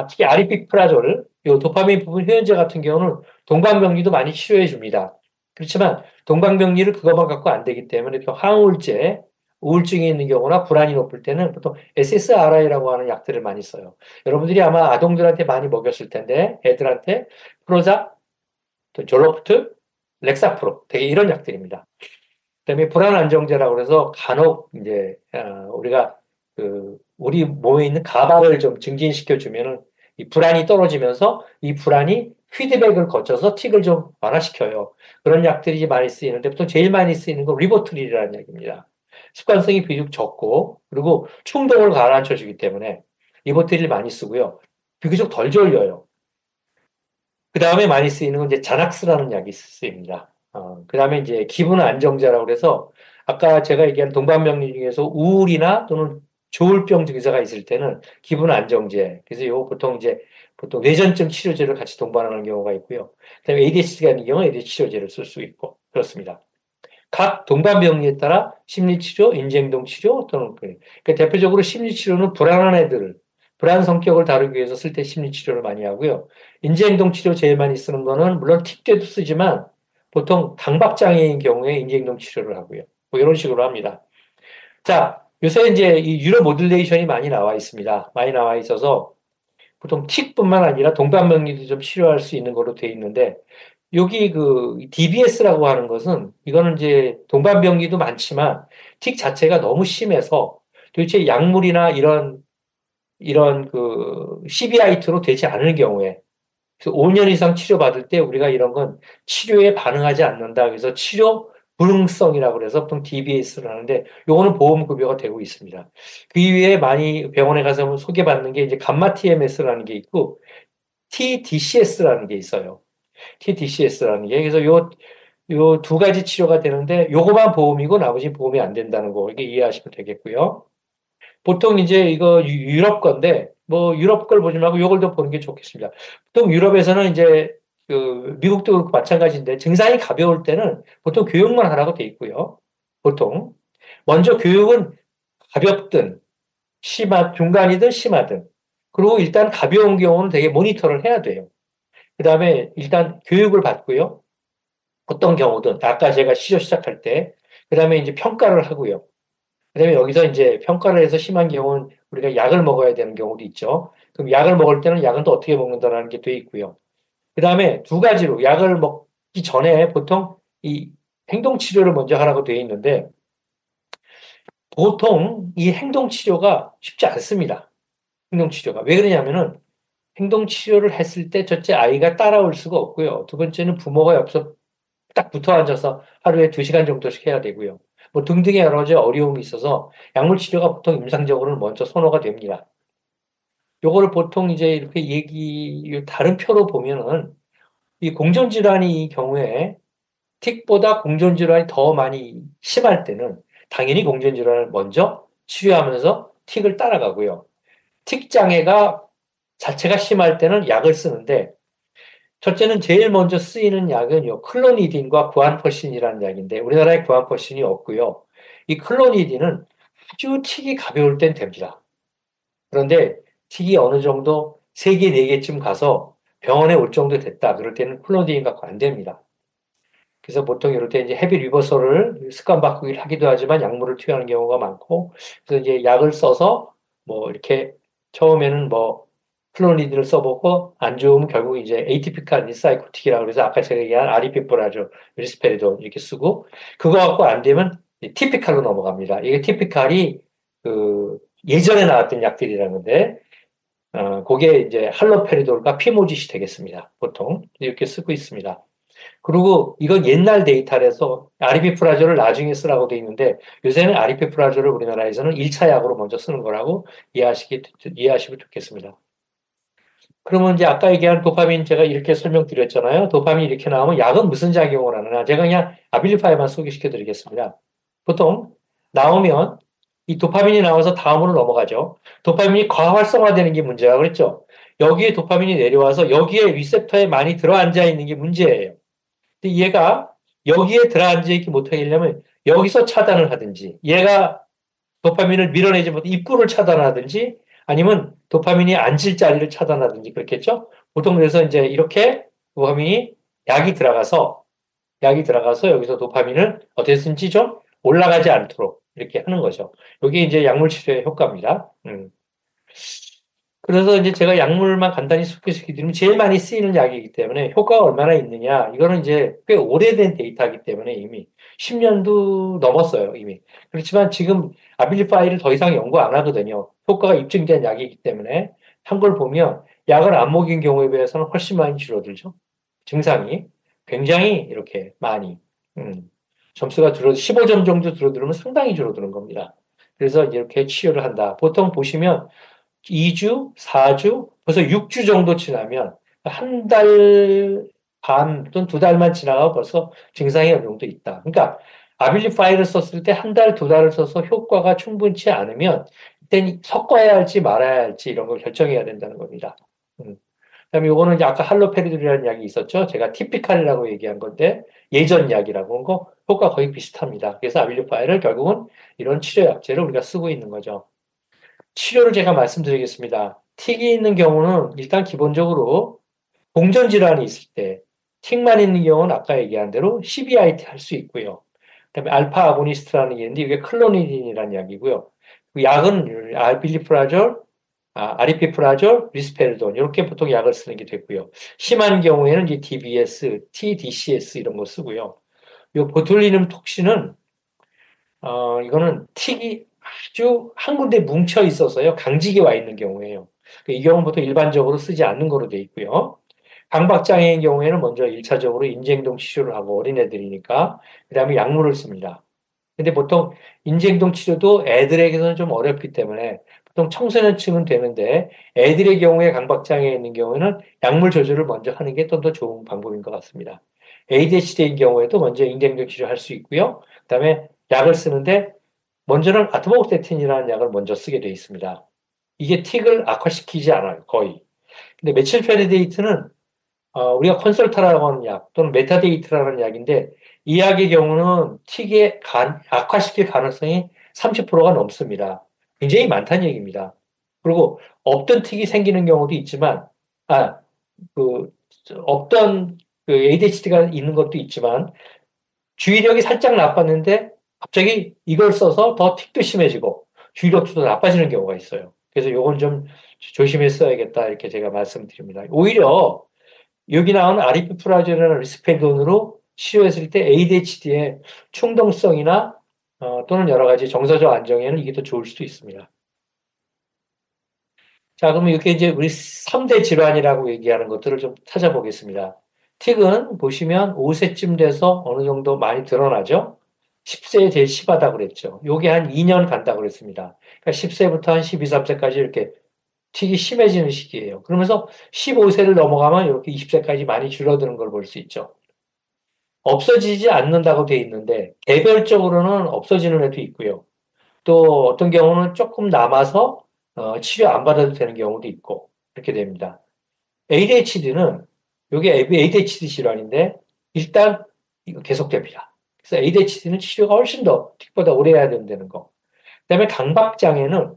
특히 아리피프라졸, 이 도파민 부분 효연제 같은 경우는 동반명리도 많이 치료해 줍니다. 그렇지만 동반명리를 그것만 갖고 안 되기 때문에 또 항우울제, 우울증이 있는 경우나 불안이 높을 때는 보통 SSRI라고 하는 약들을 많이 써요. 여러분들이 아마 아동들한테 많이 먹였을 텐데 애들한테 프로자, 또 졸로프트, 렉사프로 되게 이런 약들입니다. 그다음에 불안 안정제라고 그래서 간혹 이제 우리가 우리 몸에 있는 가바를 좀 증진시켜 주면은 이 불안이 떨어지면서 이 불안이 피드백을 거쳐서 틱을 좀 완화시켜요. 그런 약들이 많이 쓰이는데 보통 제일 많이 쓰이는 건 리보트릴이라는 약입니다. 습관성이 비교적 적고 그리고 충동을 가라앉혀 주기 때문에 리보트릴 많이 쓰고요. 비교적 덜 졸려요. 그 다음에 많이 쓰이는 건 이제 자낙스라는 약이 쓰입니다. 그 다음에 이제 기분 안정제라고 그래서 아까 제가 얘기한 동반명리 중에서 우울이나 또는 조울병 증세가 있을 때는 기분 안정제. 그래서 이거 보통 뇌전증 치료제를 같이 동반하는 경우가 있고요. 그다음에 ADHD가 있는 경우는 ADHD 치료제를 쓸 수 있고 그렇습니다. 각 동반병리에 따라 심리치료, 인지행동 치료 또는 그러니까 대표적으로 심리치료는 불안한 애들, 불안 성격을 다루기 위해서 쓸 때 심리치료를 많이 하고요. 인지행동 치료 제일 많이 쓰는 거는 물론 틱대도 쓰지만 보통 강박장애인 경우에 인지행동 치료를 하고요. 뭐 이런 식으로 합니다. 자, 요새 이제 이 뉴로 모듈레이션이 많이 나와 있습니다. 많이 나와 있어서 보통 틱뿐만 아니라 동반명리도 좀 치료할 수 있는 거로 돼 있는데 여기 DBS라고 하는 것은 이거는 이제 동반병리도 많지만 틱 자체가 너무 심해서 도대체 약물이나 이런 CBIT로 되지 않을 경우에 그래서 5년 이상 치료받을 때 우리가 이런 건 치료에 반응하지 않는다. 그래서 치료 불응성이라고 그래서 보통 DBS를 하는데 요거는 보험급여가 되고 있습니다. 그 이외에 많이 병원에 가서 소개받는 게 이제 감마 TMS라는 게 있고 TDCS라는 게 있어요. TDCS라는 게. 그래서 요 두 가지 치료가 되는데 요거만 보험이고 나머지 보험이 안 된다는 거 이게 이해하시면 되겠고요. 보통 이제 이거 유럽 건데 뭐 유럽 걸 보지 말고 요걸 더 보는 게 좋겠습니다. 보통 유럽에서는 이제 미국도 그렇고 마찬가지인데 증상이 가벼울 때는 보통 교육만 하라고 돼 있고요. 보통 먼저 교육은 가볍든 중간이든 심하든 그리고 일단 가벼운 경우는 되게 모니터를 해야 돼요. 그 다음에 일단 교육을 받고요. 어떤 경우든 아까 제가 시조 시작할 때 그다음에 이제 평가를 하고요. 그다음에 여기서 이제 평가를 해서 심한 경우는 우리가 약을 먹어야 되는 경우도 있죠. 그럼 약을 먹을 때는 약은 또 어떻게 먹는다라는 게 돼 있고요. 그다음에 두 가지로 약을 먹기 전에 보통 이 행동 치료를 먼저 하라고 되어 있는데 보통 이 행동 치료가 쉽지 않습니다. 행동 치료가 왜 그러냐면은 행동 치료를 했을 때 첫째 아이가 따라올 수가 없고요. 두 번째는 부모가 옆에서 딱 붙어 앉아서 하루에 2시간 정도씩 해야 되고요. 뭐 등등의 여러 가지 어려움이 있어서 약물 치료가 보통 임상적으로는 먼저 선호가 됩니다. 요거를 보통 이제 이렇게 다른 표로 보면은 이 공존질환이 경우에 틱보다 공존질환이 더 많이 심할 때는 당연히 공존질환을 먼저 치료하면서 틱을 따라가고요. 틱 장애가 자체가 심할 때는 약을 쓰는데 첫째는 제일 먼저 쓰이는 약은요, 클로니딘과 구안퍼신이라는 약인데, 우리나라에 구안퍼신이 없고요. 이 클로니딘은 아주 틱이 가벼울 땐 됩니다. 그런데 틱이 어느 정도 3개, 4개쯤 가서 병원에 올 정도 됐다. 그럴 때는 클로니딘 갖고 안 됩니다. 그래서 보통 이럴 때 이제 헤비 리버설을 습관 바꾸기를 하기도 하지만 약물을 투여하는 경우가 많고, 그래서 이제 약을 써서 뭐 이렇게 처음에는 뭐 플로니딘을 써보고 안 좋으면 결국 이제 에이티피칼 리사이코틱이라고 그래서 아까 제가 얘기한 아리피프라조, 리스페리돈 이렇게 쓰고 그거 갖고 안 되면 티피칼로 넘어갑니다. 이게 티피칼이 그 예전에 나왔던 약들이라는 건데 그게 이제 할로페리돌과 피모짓이 되겠습니다. 보통 이렇게 쓰고 있습니다. 그리고 이건 옛날 데이터라서 아리피프라졸을 나중에 쓰라고 돼 있는데 요새는 아리피프라졸을 우리나라에서는 1차 약으로 먼저 쓰는 거라고 이해하시면 좋겠습니다. 그러면 이제 아까 얘기한 도파민 제가 이렇게 설명드렸잖아요. 도파민이 이렇게 나오면 약은 무슨 작용을 하느냐. 제가 그냥 아빌리파이만 소개시켜 드리겠습니다. 보통 나오면 이 도파민이 나와서 다음으로 넘어가죠. 도파민이 과활성화되는 게 문제라 그랬죠. 여기에 도파민이 내려와서 여기에 리셉터에 많이 들어앉아 있는 게 문제예요. 근데 얘가 여기에 들어앉아 있기 못하게 하려면 여기서 차단을 하든지 얘가 도파민을 밀어내지 못해 입구를 차단하든지 아니면 도파민이 앉을 자리를 차단하든지 그렇겠죠? 보통 그래서 이제 이렇게 도파민이 약이 들어가서 여기서 도파민을 어떻게든지 좀 올라가지 않도록 이렇게 하는 거죠. 이게 이제 약물 치료의 효과입니다. 그래서 이제 제가 약물만 간단히 소개시켜드리면 제일 많이 쓰이는 약이기 때문에 효과가 얼마나 있느냐. 이거는 이제 꽤 오래된 데이터이기 때문에 이미 10년도 넘었어요, 이미. 그렇지만 지금 아빌리파이를 더 이상 연구 안 하거든요. 효과가 입증된 약이기 때문에 한 걸 보면 약을 안 먹인 경우에 비해서는 훨씬 많이 줄어들죠. 증상이 굉장히 이렇게 많이. 점수가 15점 정도 줄어들면 상당히 줄어드는 겁니다. 그래서 이렇게 치료를 한다. 보통 보시면 2주, 4주, 벌써 6주 정도 지나면 한 달 반 또는 두 달만 지나가고 벌써 증상이 어느 정도 있다. 그러니까 아빌리파이를 썼을 때 한 달, 두 달을 써서 효과가 충분치 않으면 그때는 섞어야 할지 말아야 할지 이런 걸 결정해야 된다는 겁니다. 그다음에 요거는 이제 아까 할로페리드라는 약이 있었죠. 제가 티피칼이라고 얘기한 건데 예전 약이라고 한 거 효과 거의 비슷합니다. 그래서 아빌리파이를 결국은 이런 치료 약제를 우리가 쓰고 있는 거죠. 치료를 제가 말씀드리겠습니다. 틱이 있는 경우는 일단 기본적으로 공전 질환이 있을 때 틱만 있는 경우는 아까 얘기한 대로 CBIT 할 수 있고요. 그다음에 알파 아고니스트라는 게 있는데 이게 클로니딘이라는 약이고요. 그 약은 알빌리프라졸, 아리피프라졸, 리스페르돈 이렇게 보통 약을 쓰는 게 됐고요. 심한 경우에는 이제 DBS, TDCS 이런 거 쓰고요. 이 보툴리눔 톡신은 이거는 틱이 아주 한 군데 뭉쳐 있어서요. 강직이 와 있는 경우에요. 이 경우는 보통 일반적으로 쓰지 않는 거로 돼 있고요. 강박장애인 경우에는 먼저 1차적으로 인지행동 치료를 하고 어린애들이니까 그다음에 약물을 씁니다. 근데 보통 인지행동 치료도 애들에게서는 좀 어렵기 때문에 보통 청소년층은 되는데 애들의 경우에 강박장애 있는 경우에는 약물 조절을 먼저 하는 게 좀 더 좋은 방법인 것 같습니다. ADHD인 경우에도 먼저 인지행동 치료할 수 있고요. 그다음에 약을 쓰는데 먼저는 아토모크세틴이라는 약을 먼저 쓰게 되어 있습니다. 이게 틱을 악화시키지 않아요, 거의. 근데 메칠페니데이트는 우리가 컨설타라고 하는 약 또는 메타데이트라는 약인데 이 약의 경우는 틱에 악화시킬 가능성이 30%가 넘습니다. 굉장히 많다는 얘기입니다. 그리고 없던 틱이 생기는 경우도 있지만, 아, 그, 없던 그 ADHD가 있는 것도 있지만 주의력이 살짝 나빴는데 갑자기 이걸 써서 더 틱도 심해지고 주의력도 더 나빠지는 경우가 있어요. 그래서 요건 좀 조심했어야겠다 이렇게 제가 말씀드립니다. 오히려 여기 나온 아리피프라졸이나 리스페돈으로 치료했을 때 ADHD의 충동성이나 또는 여러 가지 정서적 안정에는 이게 더 좋을 수도 있습니다. 자, 그러면 이렇게 이제 우리 3대 질환이라고 얘기하는 것들을 좀 찾아보겠습니다. 틱은 보시면 5세쯤 돼서 어느 정도 많이 드러나죠? 10세에 제일 심하다고 그랬죠. 요게 한 2년 간다고 그랬습니다. 그러니까 10세부터 한 12, 3세까지 이렇게 틱이 심해지는 시기예요. 그러면서 15세를 넘어가면 이렇게 20세까지 많이 줄어드는 걸 볼 수 있죠. 없어지지 않는다고 돼 있는데 개별적으로는 없어지는 애도 있고요. 또 어떤 경우는 조금 남아서 치료 안 받아도 되는 경우도 있고 그렇게 됩니다. ADHD는 이게 ADHD 질환인데 일단 이거 계속됩니다. 그래서 ADHD는 치료가 훨씬 더 틱보다 오래 해야 된다는 거. 그다음에 강박장애는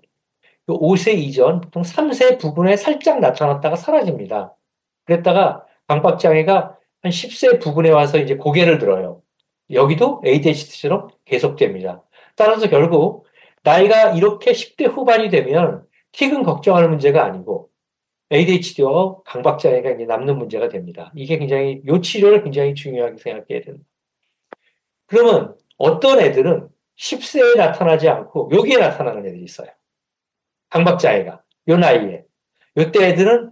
5세 이전 보통 3세 부분에 살짝 나타났다가 사라집니다. 그랬다가 강박장애가 한 10세 부분에 와서 이제 고개를 들어요. 여기도 ADHD처럼 계속됩니다. 따라서 결국 나이가 이렇게 10대 후반이 되면 틱은 걱정하는 문제가 아니고 ADHD와 강박장애가 이제 남는 문제가 됩니다. 이게 굉장히 요 치료를 굉장히 중요하게 생각해야 됩니다. 그러면 어떤 애들은 10세에 나타나지 않고 여기에 나타나는 애들이 있어요. 강박장애가 요 나이에. 요때 애들은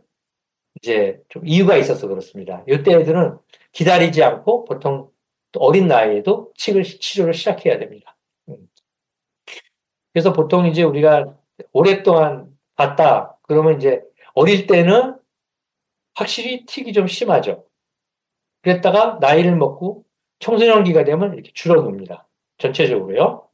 이제 좀 이유가 있어서 그렇습니다. 요때 애들은 기다리지 않고 보통 어린 나이에도 치료를 시작해야 됩니다. 음. 그래서 보통 이제 우리가 오랫동안 봤다. 그러면 이제 어릴 때는 확실히 틱이 좀 심하죠. 그랬다가 나이를 먹고 청소년기가 되면 이렇게 줄어듭니다. 전체적으로요.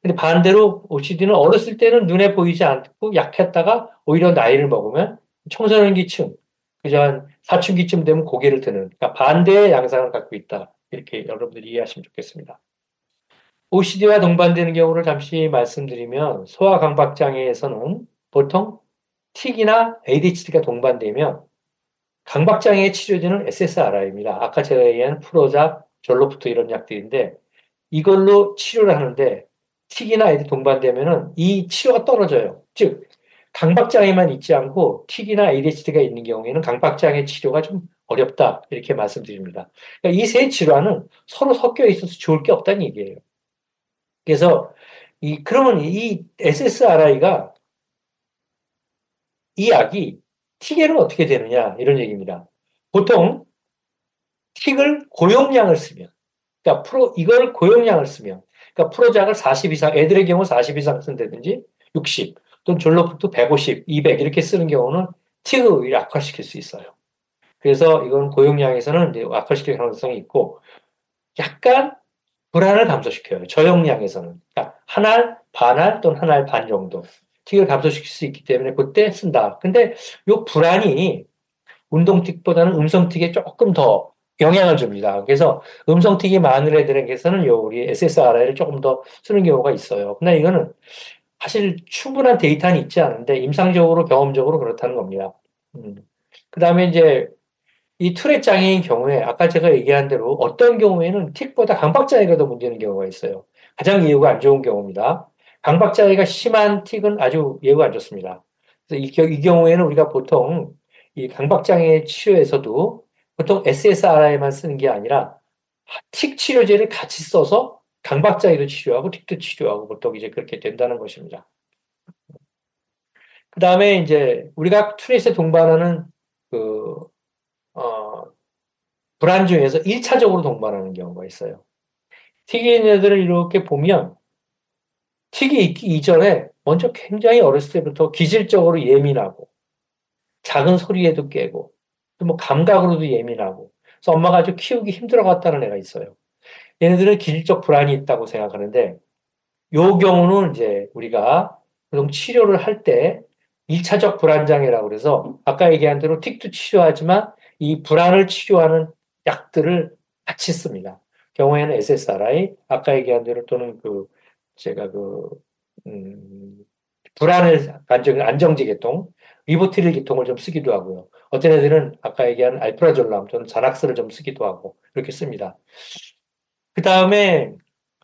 근데 반대로 OCD는 어렸을 때는 눈에 보이지 않고 약했다가 오히려 나이를 먹으면 청소년기층, 그저 한 사춘기쯤 되면 고개를 드는, 그러니까 반대의 양상을 갖고 있다. 이렇게 여러분들이 이해하시면 좋겠습니다. OCD와 동반되는 경우를 잠시 말씀드리면 소아강박장애에서는 보통 틱이나 ADHD가 동반되면 강박장애 치료제는 SSRI입니다. 아까 제가 얘기한 프로잡, 졸로프토 이런 약들인데 이걸로 치료를 하는데 틱이나 애들이 동반되면은 이 치료가 떨어져요. 즉 강박장애만 있지 않고 틱이나 ADHD가 있는 경우에는 강박장애 치료가 좀 어렵다 이렇게 말씀드립니다. 그러니까 이 세 질환은 서로 섞여 있어서 좋을 게 없다는 얘기예요. 그래서 그러면 이 SSRI가 이 약이 틱에는 어떻게 되느냐 이런 얘기입니다. 보통 틱을 고용량을 쓰면 그러니까 이걸 고용량을 쓰면 그러니까 프로작을 40 이상 애들의 경우 40 이상 쓴다든지 60 또는 졸로프트 150, 200 이렇게 쓰는 경우는 틱을 오히려 악화시킬 수 있어요. 그래서 이건 고용량에서는 이제 악화시킬 가능성이 있고 약간 불안을 감소시켜요. 저용량에서는. 그러니까 한 알, 반 알 또는 한 알 반 정도 틱을 감소시킬 수 있기 때문에 그때 쓴다. 근데 이 불안이 운동틱보다는 음성틱에 조금 더 영향을 줍니다. 그래서 음성틱이 많은 애들에게서는 우리 SSRI를 조금 더 쓰는 경우가 있어요. 근데 이거는 사실 충분한 데이터는 있지 않은데 임상적으로 경험적으로 그렇다는 겁니다. 음. 그 다음에 이제 이 투렛 장애인 경우에 아까 제가 얘기한 대로 어떤 경우에는 틱보다 강박장애가 더 문제는 경우가 있어요. 가장 예후가 안 좋은 경우입니다. 강박장애가 심한 틱은 아주 예후가 안 좋습니다. 그래서 이 경우에는 우리가 보통 이 강박장애 치료에서도 보통 SSRI만 쓰는 게 아니라 틱 치료제를 같이 써서 강박장애도 치료하고 틱도 치료하고 보통 이제 그렇게 된다는 것입니다. 그 다음에 이제 우리가 투렛에 동반하는 그, 어, 불안 중에서 1차적으로 동반하는 경우가 있어요. 틱이 있는 애들을 이렇게 보면 틱이 있기 이전에 먼저 굉장히 어렸을 때부터 기질적으로 예민하고 작은 소리에도 깨고 또 뭐 감각으로도 예민하고 그래서 엄마가 아주 키우기 힘들어갔다는 애가 있어요. 얘네들은 기질적 불안이 있다고 생각하는데 요 경우는 이제 우리가 보통 치료를 할 때 1차적 불안장애라고 그래서 아까 얘기한 대로 틱도 치료하지만 이 불안을 치료하는 약들을 같이 씁니다. 경우에는 SSRI, 아까 얘기한 대로 또는 제가 음, 불안을 안정제 계통, 리보트릴 계통을 좀 쓰기도 하고요. 어떤 애들은 아까 얘기한 알프라졸람 또는 자낙스를 좀 쓰기도 하고 그렇게 씁니다. 그 다음에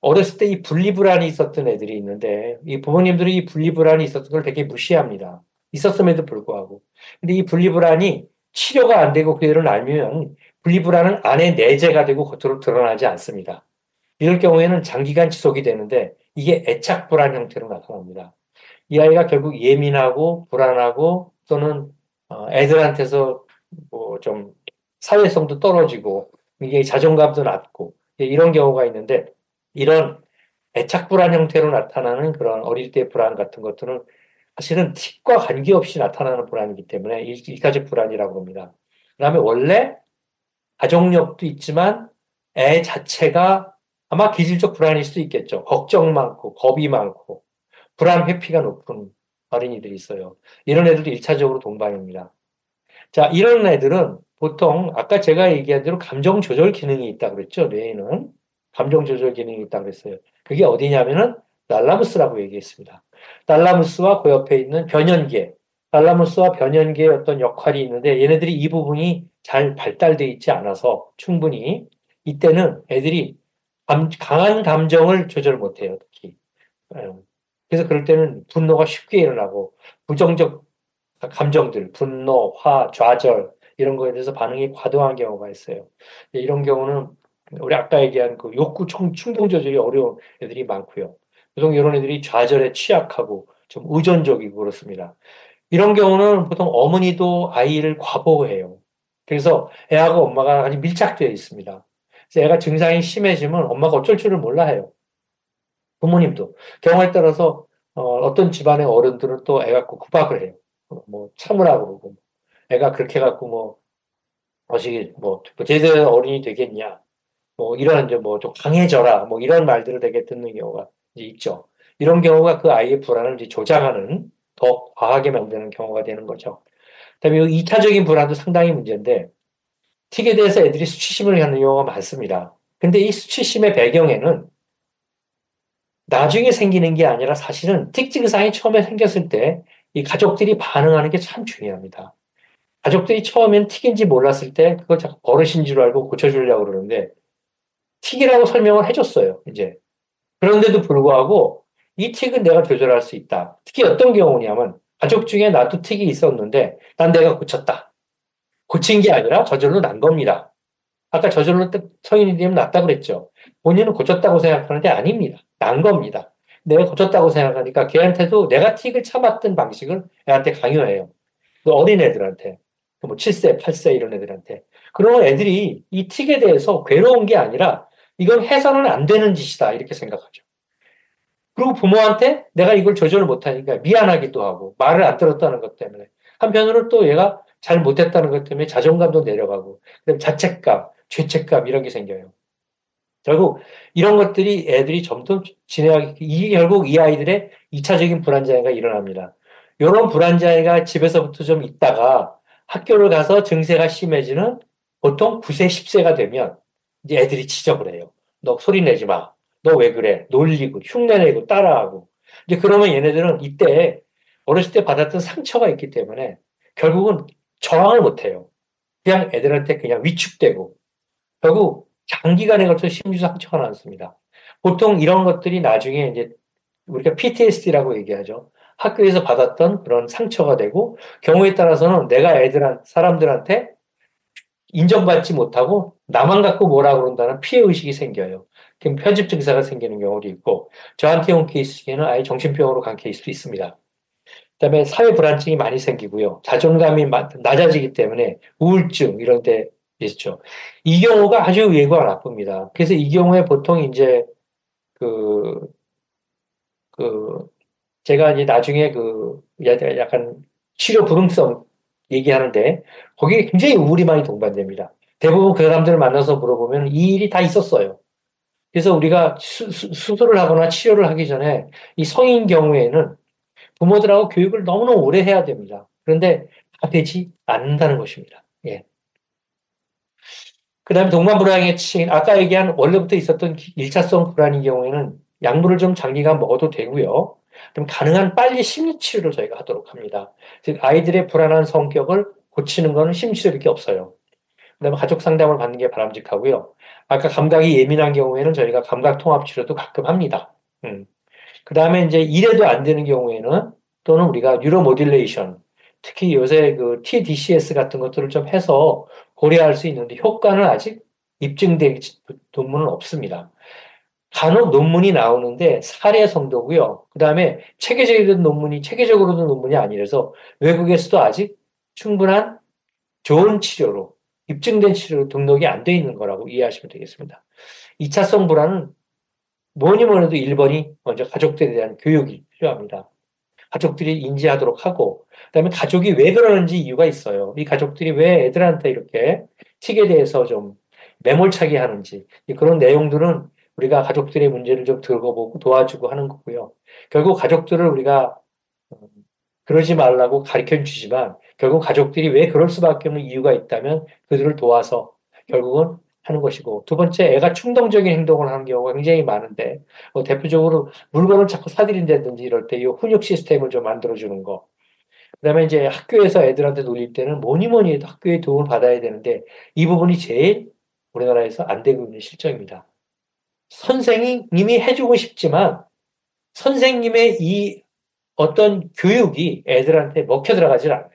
어렸을 때 이 분리불안이 있었던 애들이 있는데 이 부모님들이 이 분리불안이 있었던 걸 되게 무시합니다. 있었음에도 불구하고. 근데 이 분리불안이 치료가 안 되고 그 애를 알면 분리불안은 안에 내재가 되고 겉으로 드러나지 않습니다. 이럴 경우에는 장기간 지속이 되는데 이게 애착불안 형태로 나타납니다. 이 아이가 결국 예민하고 불안하고 또는 애들한테서 뭐 좀 사회성도 떨어지고 이게 자존감도 낮고 이런 경우가 있는데 이런 애착불안 형태로 나타나는 그런 어릴 때 불안 같은 것들은 사실은 틱과 관계없이 나타나는 불안이기 때문에 일가족 불안이라고 합니다. 그다음에 원래 가족력도 있지만 애 자체가 아마 기질적 불안일 수도 있겠죠. 걱정 많고 겁이 많고 불안 회피가 높은 어린이들이 있어요. 이런 애들도 1차적으로 동반입니다. 자, 이런 애들은 보통 아까 제가 얘기한 대로 감정 조절 기능이 있다고 그랬죠. 뇌에는 감정 조절 기능이 있다고 그랬어요. 그게 어디냐면은 달라무스라고 얘기했습니다. 달라무스와 그 옆에 있는 변연계, 달라무스와 변연계의 어떤 역할이 있는데 얘네들이 이 부분이 잘 발달돼 있지 않아서 충분히 이때는 애들이 강한 감정을 조절 못해요. 특히. 예. 그래서 그럴 때는 분노가 쉽게 일어나고 부정적 감정들, 분노, 화, 좌절 이런 거에 대해서 반응이 과도한 경우가 있어요. 이런 경우는 우리 아까 얘기한 그 욕구 충동 조절이 어려운 애들이 많고요. 보통 이런 애들이 좌절에 취약하고 좀 의존적이고 그렇습니다. 이런 경우는 보통 어머니도 아이를 과보호해요. 그래서 애하고 엄마가 아주 밀착되어 있습니다. 그래서 애가 증상이 심해지면 엄마가 어쩔 줄을 몰라 해요. 부모님도. 경우에 따라서 떤 집안의 어른들은 또 애 갖고 구박을 해요. 뭐 참으라고 그러고. 애가 그렇게 갖고 뭐 어시 뭐 제대로 어른이 되겠냐. 뭐 이런 이제 뭐 좀 강해져라. 뭐 이런 말들을 되게 듣는 경우가 이제 있죠. 이런 경우가 그 아이의 불안을 이제 조장하는 더 과하게 만드는 경우가 되는 거죠. 그다음에 이 2차적인 불안도 상당히 문제인데 틱에 대해서 애들이 수치심을 갖는 경우가 많습니다. 근데 이 수치심의 배경에는 나중에 생기는 게 아니라 사실은 틱 증상이 처음에 생겼을 때 이 가족들이 반응하는 게 참 중요합니다. 가족들이 처음엔 틱인지 몰랐을 때 그걸 자꾸 버릇인 줄 알고 고쳐주려고 그러는데 틱이라고 설명을 해줬어요, 이제. 그런데도 불구하고 이 틱은 내가 조절할 수 있다. 특히 어떤 경우냐면 가족 중에 나도 틱이 있었는데 난 내가 고쳤다. 고친 게 아니라 저절로 난 겁니다. 아까 저절로 성인이 되면 낫다 그랬죠. 본인은 고쳤다고 생각하는데 아닙니다. 난 겁니다. 내가 고쳤다고 생각하니까 걔한테도 내가 틱을 참았던 방식을 애한테 강요해요. 그 어린 애들한테. 뭐 7세, 8세 이런 애들한테. 그러면 애들이 이 틱에 대해서 괴로운 게 아니라 이건 해서는 안 되는 짓이다. 이렇게 생각하죠. 그리고 부모한테 내가 이걸 조절을 못하니까 미안하기도 하고 말을 안 들었다는 것 때문에 한편으로 또 얘가 잘 못했다는 것 때문에 자존감도 내려가고 그다음에 자책감, 죄책감 이런 게 생겨요. 결국 이런 것들이 애들이 점점 진행하기 이게 결국 이 아이들의 2차적인 불안장애가 일어납니다. 이런 불안장애가 집에서부터 좀 있다가 학교를 가서 증세가 심해지는 보통 9세, 10세가 되면 이제 애들이 지적을 해요. 너 소리 내지 마. 너 왜 그래? 놀리고 흉내내고 따라하고. 이제 그러면 얘네들은 이때 어렸을 때 받았던 상처가 있기 때문에 결국은 저항을 못 해요. 그냥 애들한테 그냥 위축되고 결국 장기간에 걸쳐 심리 상처가 났습니다. 보통 이런 것들이 나중에 이제 우리가 PTSD라고 얘기하죠. 학교에서 받았던 그런 상처가 되고 경우에 따라서는 내가 사람들한테 인정받지 못하고 나만 갖고 뭐라 그런다는 피해 의식이 생겨요. 그럼 편집 증세가 생기는 경우도 있고 저한테 온 케이스 중에는 아예 정신병으로 간 케이스도 있습니다. 그다음에 사회 불안증이 많이 생기고요. 자존감이 낮아지기 때문에 우울증 이런 데 있죠. 이 경우가 아주 예고가 나쁩니다. 그래서 이 경우에 보통 이제 그, 그, 제가 이제 나중에 약간 치료 불응성 얘기하는데 거기에 굉장히 우울이 많이 동반됩니다. 대부분 그 사람들을 만나서 물어보면 이 일이 다 있었어요. 그래서 우리가 수술을 하거나 치료를 하기 전에 이 성인 경우에는 부모들하고 교육을 너무너무 오래 해야 됩니다. 그런데 다 되지 않는다는 것입니다. 예. 그 다음에 동반불안의 치인, 아까 얘기한 원래부터 있었던 1차성 불안인 경우에는 약물을 좀 장기간 먹어도 되고요. 그럼 가능한 빨리 심리치료를 저희가 하도록 합니다. 즉, 아이들의 불안한 성격을 고치는 것은 심리치료밖에 없어요. 그 다음에 가족 상담을 받는 게 바람직하고요. 아까 감각이 예민한 경우에는 저희가 감각통합치료도 가끔 합니다. 그 다음에 이제 이래도 안 되는 경우에는 또는 우리가 뉴로모듈레이션, 특히 요새 그 TDCS 같은 것들을 좀 해서 고려할 수 있는데 효과는 아직 입증된 논문은 없습니다. 간혹 논문이 나오는데 사례 정도고요. 그 다음에 체계적으로도 논문이 아니라서 외국에서도 아직 충분한 좋은 치료로 입증된 치료로 등록이 안 돼 있는 거라고 이해하시면 되겠습니다. 2차성 불안은 뭐니 뭐니 해도 1번이 먼저 가족들에 대한 교육이 필요합니다. 가족들이 인지하도록 하고, 그다음에 가족이 왜 그러는지 이유가 있어요. 이 가족들이 왜 애들한테 이렇게 틱에 대해서 좀 매몰차게 하는지 그런 내용들은 우리가 가족들의 문제를 좀 들고 보고 도와주고 하는 거고요. 결국 가족들을 우리가 그러지 말라고 가르쳐 주지만 결국 가족들이 왜 그럴 수밖에 없는 이유가 있다면 그들을 도와서 결국은 하는 것이고 두 번째 애가 충동적인 행동을 하는 경우가 굉장히 많은데 대표적으로 물건을 자꾸 사들인다든지 이럴 때 이 훈육 시스템을 좀 만들어주는 거 그다음에 이제 학교에서 애들한테 놀릴 때는 뭐니 뭐니 해도 학교의 도움을 받아야 되는데 이 부분이 제일 우리나라에서 안 되고 있는 실정입니다. 선생님이 해주고 싶지만 선생님의 이 어떤 교육이 애들한테 먹혀 들어가질 않아요.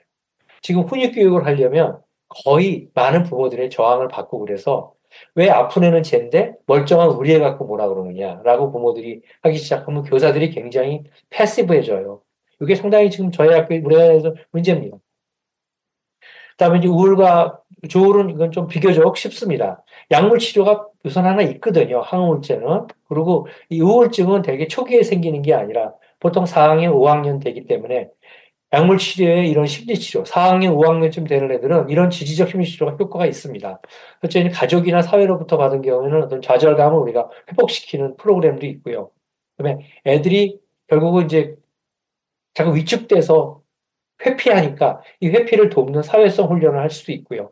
지금 훈육 교육을 하려면 거의 많은 부모들의 저항을 받고 그래서 왜 아픈 애는 쟤인데 멀쩡한 우리 애 갖고 뭐라 그러느냐라고 부모들이 하기 시작하면 교사들이 굉장히 패시브해져요. 이게 상당히 지금 저희 학교 우리나라에서 문제입니다. 그다음에 이제 우울과 조울은 이건 좀 비교적 쉽습니다. 약물 치료가 우선 하나 있거든요. 항우울제는. 그리고 이 우울증은 되게 초기에 생기는 게 아니라 보통 4학년, 5학년 되기 때문에 약물 치료에 이런 심리 치료, 4학년, 5학년쯤 되는 애들은 이런 지지적 심리 치료가 효과가 있습니다. 그래서 가족이나 사회로부터 받은 경우에는 어떤 좌절감을 우리가 회복시키는 프로그램도 있고요. 그다음에 애들이 결국은 이제 자꾸 위축돼서 회피하니까 이 회피를 돕는 사회성 훈련을 할 수도 있고요.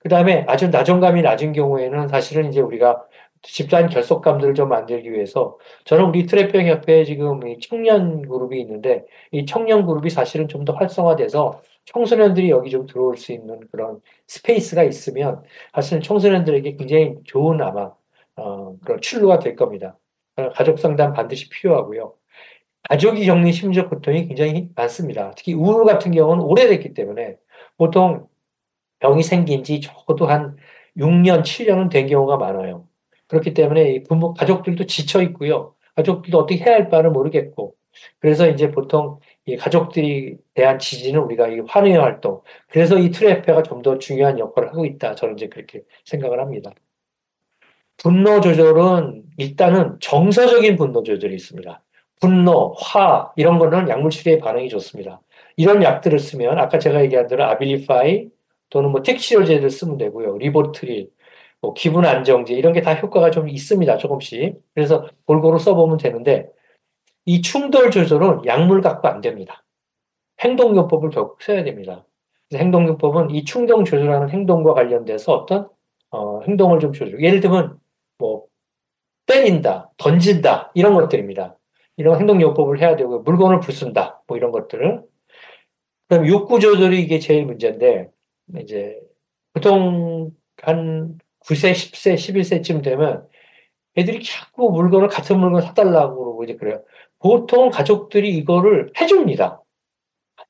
그 다음에 아주 나정감이 낮은 경우에는 사실은 이제 우리가 집단 결속감들을 좀 만들기 위해서 저는 우리 트래핑 협회에 지금 이 청년 그룹이 있는데 이 청년 그룹이 사실은 좀 더 활성화돼서 청소년들이 여기 좀 들어올 수 있는 그런 스페이스가 있으면 사실은 청소년들에게 굉장히 좋은 아마 그런 출路가 될 겁니다. 가족 상담 반드시 필요하고요. 가족이 겪는 심리적 고통이 굉장히 많습니다. 특히 우울 같은 경우는 오래됐기 때문에 보통 병이 생긴 지 적어도 한 6년, 7년은 된 경우가 많아요. 그렇기 때문에 이 부모, 가족들도 지쳐 있고요. 가족들도 어떻게 해야 할 바를 모르겠고. 그래서 이제 보통 이 가족들이 대한 지지는 우리가 이 환의 활동. 그래서 이 트래페가 좀 더 중요한 역할을 하고 있다. 저는 이제 그렇게 생각을 합니다. 분노 조절은 일단은 정서적인 분노 조절이 있습니다. 분노, 화 이런 거는 약물 치료에 반응이 좋습니다. 이런 약들을 쓰면 아까 제가 얘기한 대로 아빌리파이 또는 뭐 택시로제를 쓰면 되고요. 리보트릴, 뭐 기분 안정제 이런 게 다 효과가 좀 있습니다. 조금씩. 그래서 골고루 써보면 되는데 이 충돌 조절은 약물 갖고 안 됩니다. 행동요법을 결국 써야 됩니다. 그래서 행동요법은 이 충동 조절하는 행동과 관련돼서 어떤 행동을 좀 조절. 예를 들면 뭐 때린다, 던진다, 이런 것들입니다. 이런 행동요법을 해야 되고, 물건을 부순다, 뭐 이런 것들을. 그럼 욕구 조절이 이게 제일 문제인데, 이제, 보통 한 9세, 10세, 11세쯤 되면 애들이 자꾸 물건을, 같은 물건을 사달라고 그러고 이제 그래요. 보통 가족들이 이거를 해줍니다.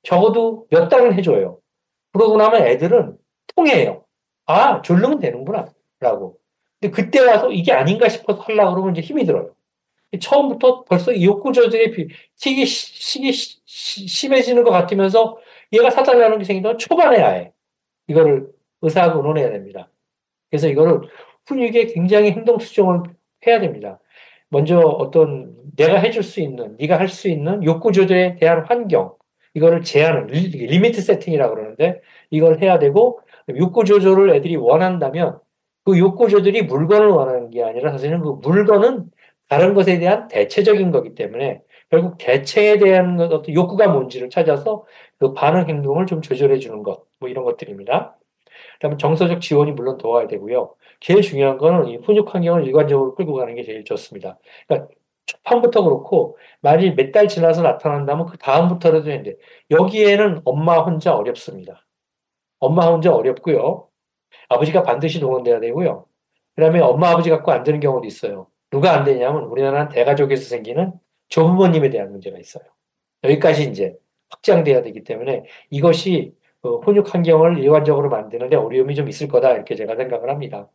적어도 몇 달은 해줘요. 그러고 나면 애들은 통해요. 아, 졸르면 되는구나. 라고. 근데 그때 와서 이게 아닌가 싶어서 하려고 그러면 이제 힘이 들어요. 처음부터 벌써 이 욕구 조절이 식이 심해지는 것 같으면서 얘가 사달라는 게 생기면 초반에 아예 이거를 의사하고 의논해야 됩니다. 그래서 이거를 훈육에 굉장히 행동 수정을 해야 됩니다. 먼저 어떤 내가 해줄 수 있는, 네가 할 수 있는 욕구 조절에 대한 환경, 이거를 제한을, 리미트 세팅이라고 그러는데 이걸 해야 되고 욕구 조절을 애들이 원한다면 그 욕구 조절이 물건을 원하는 게 아니라 사실은 그 물건은 다른 것에 대한 대체적인 거기 때문에 결국 대체에 대한 어떤 욕구가 뭔지를 찾아서 그 반응 행동을 좀 조절해 주는 것, 뭐 이런 것들입니다. 그다음에 정서적 지원이 물론 도와야 되고요. 제일 중요한 거는 이 훈육 환경을 일관적으로 끌고 가는 게 제일 좋습니다. 그러니까 초반부터 그렇고 만일 몇 달 지나서 나타난다면 그 다음부터라도 했는데 여기에는 엄마 혼자 어렵습니다. 엄마 혼자 어렵고요. 아버지가 반드시 동원돼야 되고요. 그다음에 엄마 아버지 갖고 안 되는 경우도 있어요. 누가 안 되냐면 우리나라는 대가족에서 생기는 조부모님에 대한 문제가 있어요. 여기까지 이제 확장돼야 되기 때문에 이것이 혼육 환경을 일관적으로 만드는데 어려움이 좀 있을 거다 이렇게 제가 생각을 합니다.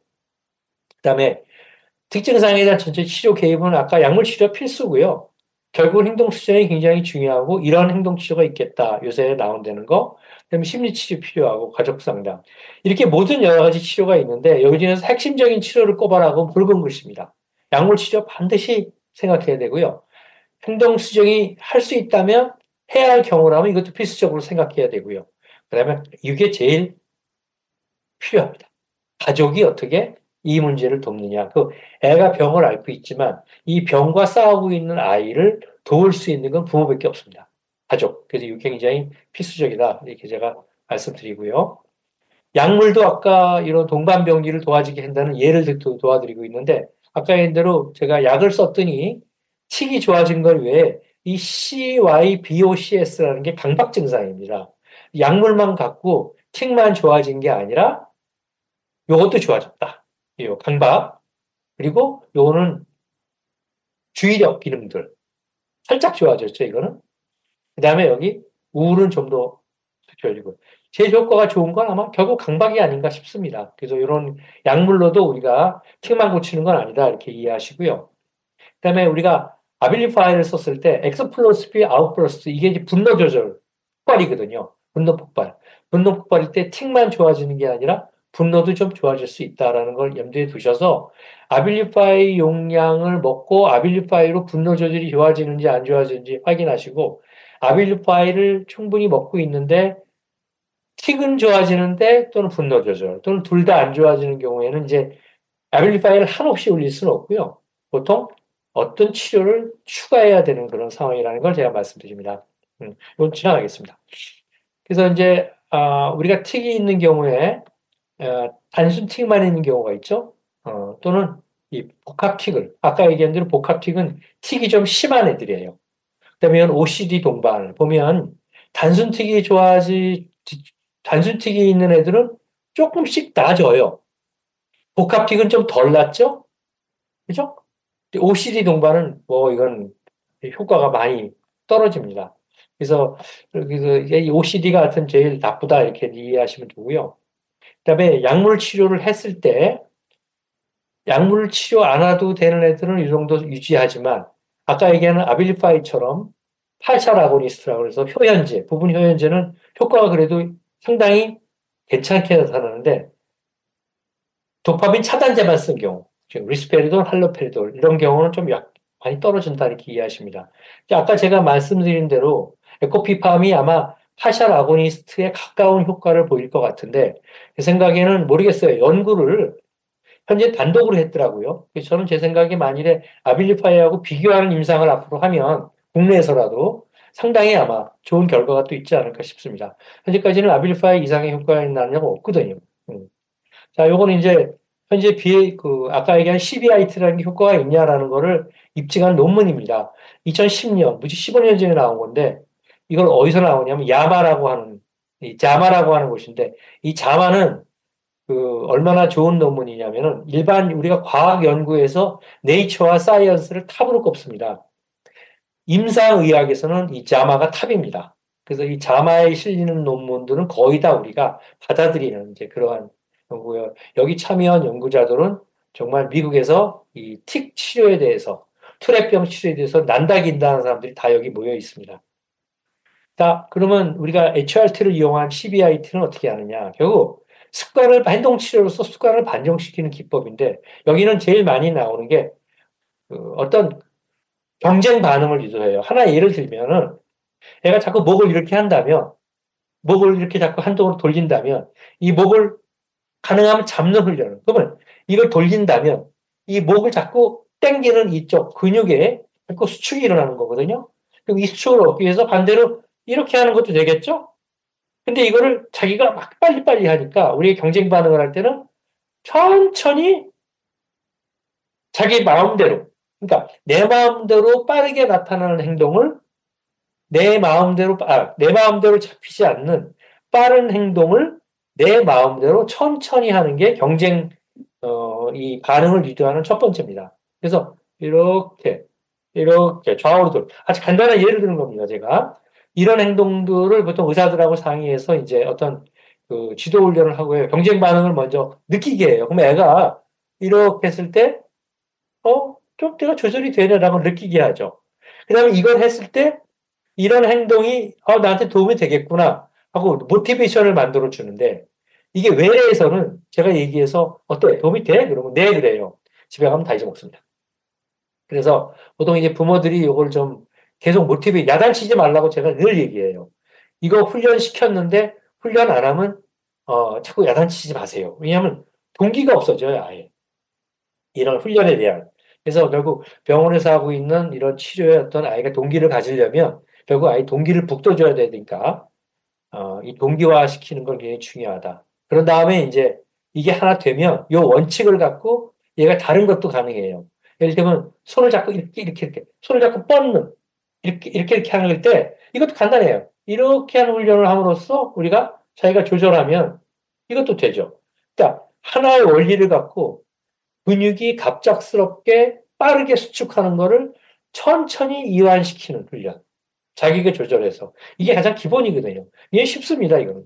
그다음에 특징사항에 대한 전체 치료 개입은 아까 약물 치료 필수고요. 결국 행동 수정이 굉장히 중요하고 이런 행동 치료가 있겠다. 요새 나온다는 거. 그다음에 심리 치료 필요하고 가족 상담. 이렇게 모든 여러 가지 치료가 있는데 여기 중에서 핵심적인 치료를 꼽아라고 붉은 글씨입니다. 약물 치료 반드시 생각해야 되고요. 행동 수정이 할 수 있다면 해야 할 경우라면 이것도 필수적으로 생각해야 되고요. 그다음에 이게 제일 필요합니다. 가족이 어떻게 이 문제를 돕느냐. 그 애가 병을 앓고 있지만 이 병과 싸우고 있는 아이를 도울 수 있는 건 부모밖에 없습니다. 가족. 그래서 이게 굉장히 필수적이다. 이렇게 제가 말씀드리고요. 약물도 아까 이런 동반병리를 도와주게 한다는 예를 들어 도와드리고 있는데 아까 얘기한 대로 제가 약을 썼더니 틱이 좋아진 걸 외에 이 CYBOCS라는 게 강박 증상입니다. 약물만 갖고 틱만 좋아진 게 아니라 요것도 좋아졌다. 요 강박. 그리고 요거는 주의력 기능들. 살짝 좋아졌죠, 이거는. 그 다음에 여기 우울은 좀 더 좋아지고. 제일 효과가 좋은 건 아마 결국 강박이 아닌가 싶습니다. 그래서 이런 약물로도 우리가 틱만 고치는 건 아니다. 이렇게 이해하시고요. 그 다음에 우리가 아빌리파이를 썼을 때 X 플러스 B 아웃 플러스 이게 이제 분노 조절 폭발이거든요. 분노 폭발. 분노 폭발일 때 틱만 좋아지는 게 아니라 분노도 좀 좋아질 수 있다라는 걸 염두에 두셔서 아빌리파이 용량을 먹고 아빌리파이로 분노 조절이 좋아지는지 안 좋아지는지 확인하시고 아빌리파이를 충분히 먹고 있는데 틱은 좋아지는데 또는 분노 조절 또는 둘 다 안 좋아지는 경우에는 이제 아빌리파이를 한없이 올릴 수는 없고요. 보통 어떤 치료를 추가해야 되는 그런 상황이라는 걸 제가 말씀드립니다. 이건 지나가겠습니다. 그래서 이제 우리가 틱이 있는 경우에 단순 틱만 있는 경우가 있죠. 또는 이 복합 틱을 아까 얘기한 대로 복합 틱은 틱이 좀 심한 애들이에요. 그다음에 OCD 동반을 보면 단순 틱이 좋아지 단순 틱이 있는 애들은 조금씩 나아져요. 복합 틱은 좀 덜 낫죠? 그죠? OCD 동반은 뭐 이건 효과가 많이 떨어집니다. 그래서 이 OCD가 하여튼 제일 나쁘다 이렇게 이해하시면 되고요. 그다음에 약물 치료를 했을 때 약물 치료 안 해도 되는 애들은 이 정도 유지하지만 아까 얘기하는 아빌리파이처럼 8차 아고니스트라고 해서 효현제, 부분 효현제는 효과가 그래도 상당히 괜찮게 나타나는데 도파민 차단제만 쓴 경우, 즉 리스페리돌, 할로페리돌 이런 경우는 좀 많이 떨어진다 이렇게 이해하십니다. 아까 제가 말씀드린 대로 에코피팜이 아마 파샬 아고니스트에 가까운 효과를 보일 것 같은데 제 생각에는 모르겠어요. 연구를 현재 단독으로 했더라고요. 그래서 저는 제 생각에 만일에 아빌리파이하고 비교하는 임상을 앞으로 하면 국내에서라도 상당히 아마 좋은 결과가 또 있지 않을까 싶습니다. 현재까지는 아빌리파이 이상의 효과가 있는 건 없거든요. 음. 자, 요거는 이제 현재 아까 얘기한 CBIT라는 게 효과가 있냐라는 거를 입증한 논문입니다. 2010년, 무지 15년 전에 나온 건데, 이걸 어디서 나오냐면, 이 자마라고 하는 곳인데, 이 자마는 얼마나 좋은 논문이냐면은, 일반 우리가 과학 연구에서 네이처와 사이언스를 탑으로 꼽습니다. 임상의학에서는 이 자마가 탑입니다. 그래서 이 자마에 실리는 논문들은 거의 다 우리가 받아들이는 이제 그러한 연구예요. 여기 참여한 연구자들은 정말 미국에서 이 틱 치료에 대해서, 투레병 치료에 대해서 난다긴다 는 사람들이 다 여기 모여 있습니다. 자, 그러면 우리가 HRT를 이용한 CBIT는 어떻게 하느냐? 결국 행동 치료로서 습관을 반정시키는 기법인데, 여기는 제일 많이 나오는 게 어떤 경쟁 반응을 유도해요. 하나 예를 들면은, 애가 자꾸 목을 이렇게 한다면, 목을 이렇게 자꾸 한쪽으로 돌린다면, 이 목을 가능하면 잡는 훈련을. 그러면 이걸 돌린다면, 이 목을 자꾸 당기는 이쪽 근육에 자꾸 수축이 일어나는 거거든요. 그럼 이 수축을 얻기 위해서 반대로 이렇게 하는 것도 되겠죠? 근데 이거를 자기가 막 빨리빨리 하니까, 우리 경쟁 반응을 할 때는 천천히 자기 마음대로, 그러니까 내 마음대로 빠르게 나타나는 행동을 내 마음대로 잡히지 않는 빠른 행동을 내 마음대로 천천히 하는 게 이 반응을 유도하는 첫 번째입니다. 그래서 이렇게 좌우로 아주 간단한 예를 드는 겁니다, 제가. 이런 행동들을 보통 의사들하고 상의해서 이제 어떤 지도 훈련을 하고 요 경쟁 반응을 먼저 느끼게 해요. 그럼 애가 이렇게 했을 때, 좀 내가 조절이 되네라고 느끼게 하죠. 그 다음에 이걸 했을 때 이런 행동이 나한테 도움이 되겠구나 하고 모티베이션을 만들어 주는데 이게 외래에서는 제가 얘기해서 어때? 도움이 돼? 그러면 네 그래요. 집에 가면 다 잊어먹습니다. 그래서 보통 이제 부모들이 이걸 좀 계속 야단치지 말라고 제가 늘 얘기해요. 이거 훈련 시켰는데 훈련 안 하면 자꾸 야단치지 마세요. 왜냐하면 동기가 없어져요, 아예. 이런 훈련에 대한. 그래서 결국 병원에서 하고 있는 이런 치료에 어떤 아이가 동기를 가지려면 결국 아이 동기를 북돋줘야 되니까 이 동기화 시키는 걸 굉장히 중요하다. 그런 다음에 이제 이게 하나 되면 이 원칙을 갖고 얘가 다른 것도 가능해요. 예를 들면 손을 잡고 이렇게 손을 잡고 뻗는 이렇게 하는 때 이것도 간단해요. 이렇게 하는 훈련을 함으로써 우리가 자기가 조절하면 이것도 되죠. 그러니까 하나의 원리를 갖고 근육이 갑작스럽게 빠르게 수축하는 거를 천천히 이완시키는 훈련. 자기가 조절해서. 이게 가장 기본이거든요. 이게 쉽습니다, 이거는.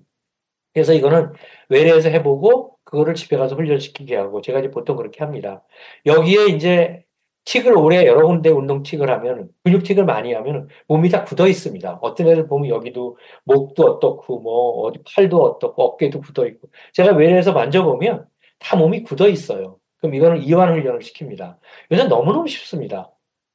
그래서 이거는 외래에서 해보고, 그거를 집에 가서 훈련시키게 하고, 제가 이제 보통 그렇게 합니다. 여기에 이제 틱을 오래 여러 군데 운동 틱을 하면, 근육 틱을 많이 하면 몸이 다 굳어 있습니다. 어떤 애들 보면 여기도 목도 어떻고, 뭐, 어디 팔도 어떻고, 어깨도 굳어 있고. 제가 외래에서 만져보면 다 몸이 굳어 있어요. 그럼 이거는 이완 훈련을 시킵니다. 요새 너무너무 쉽습니다.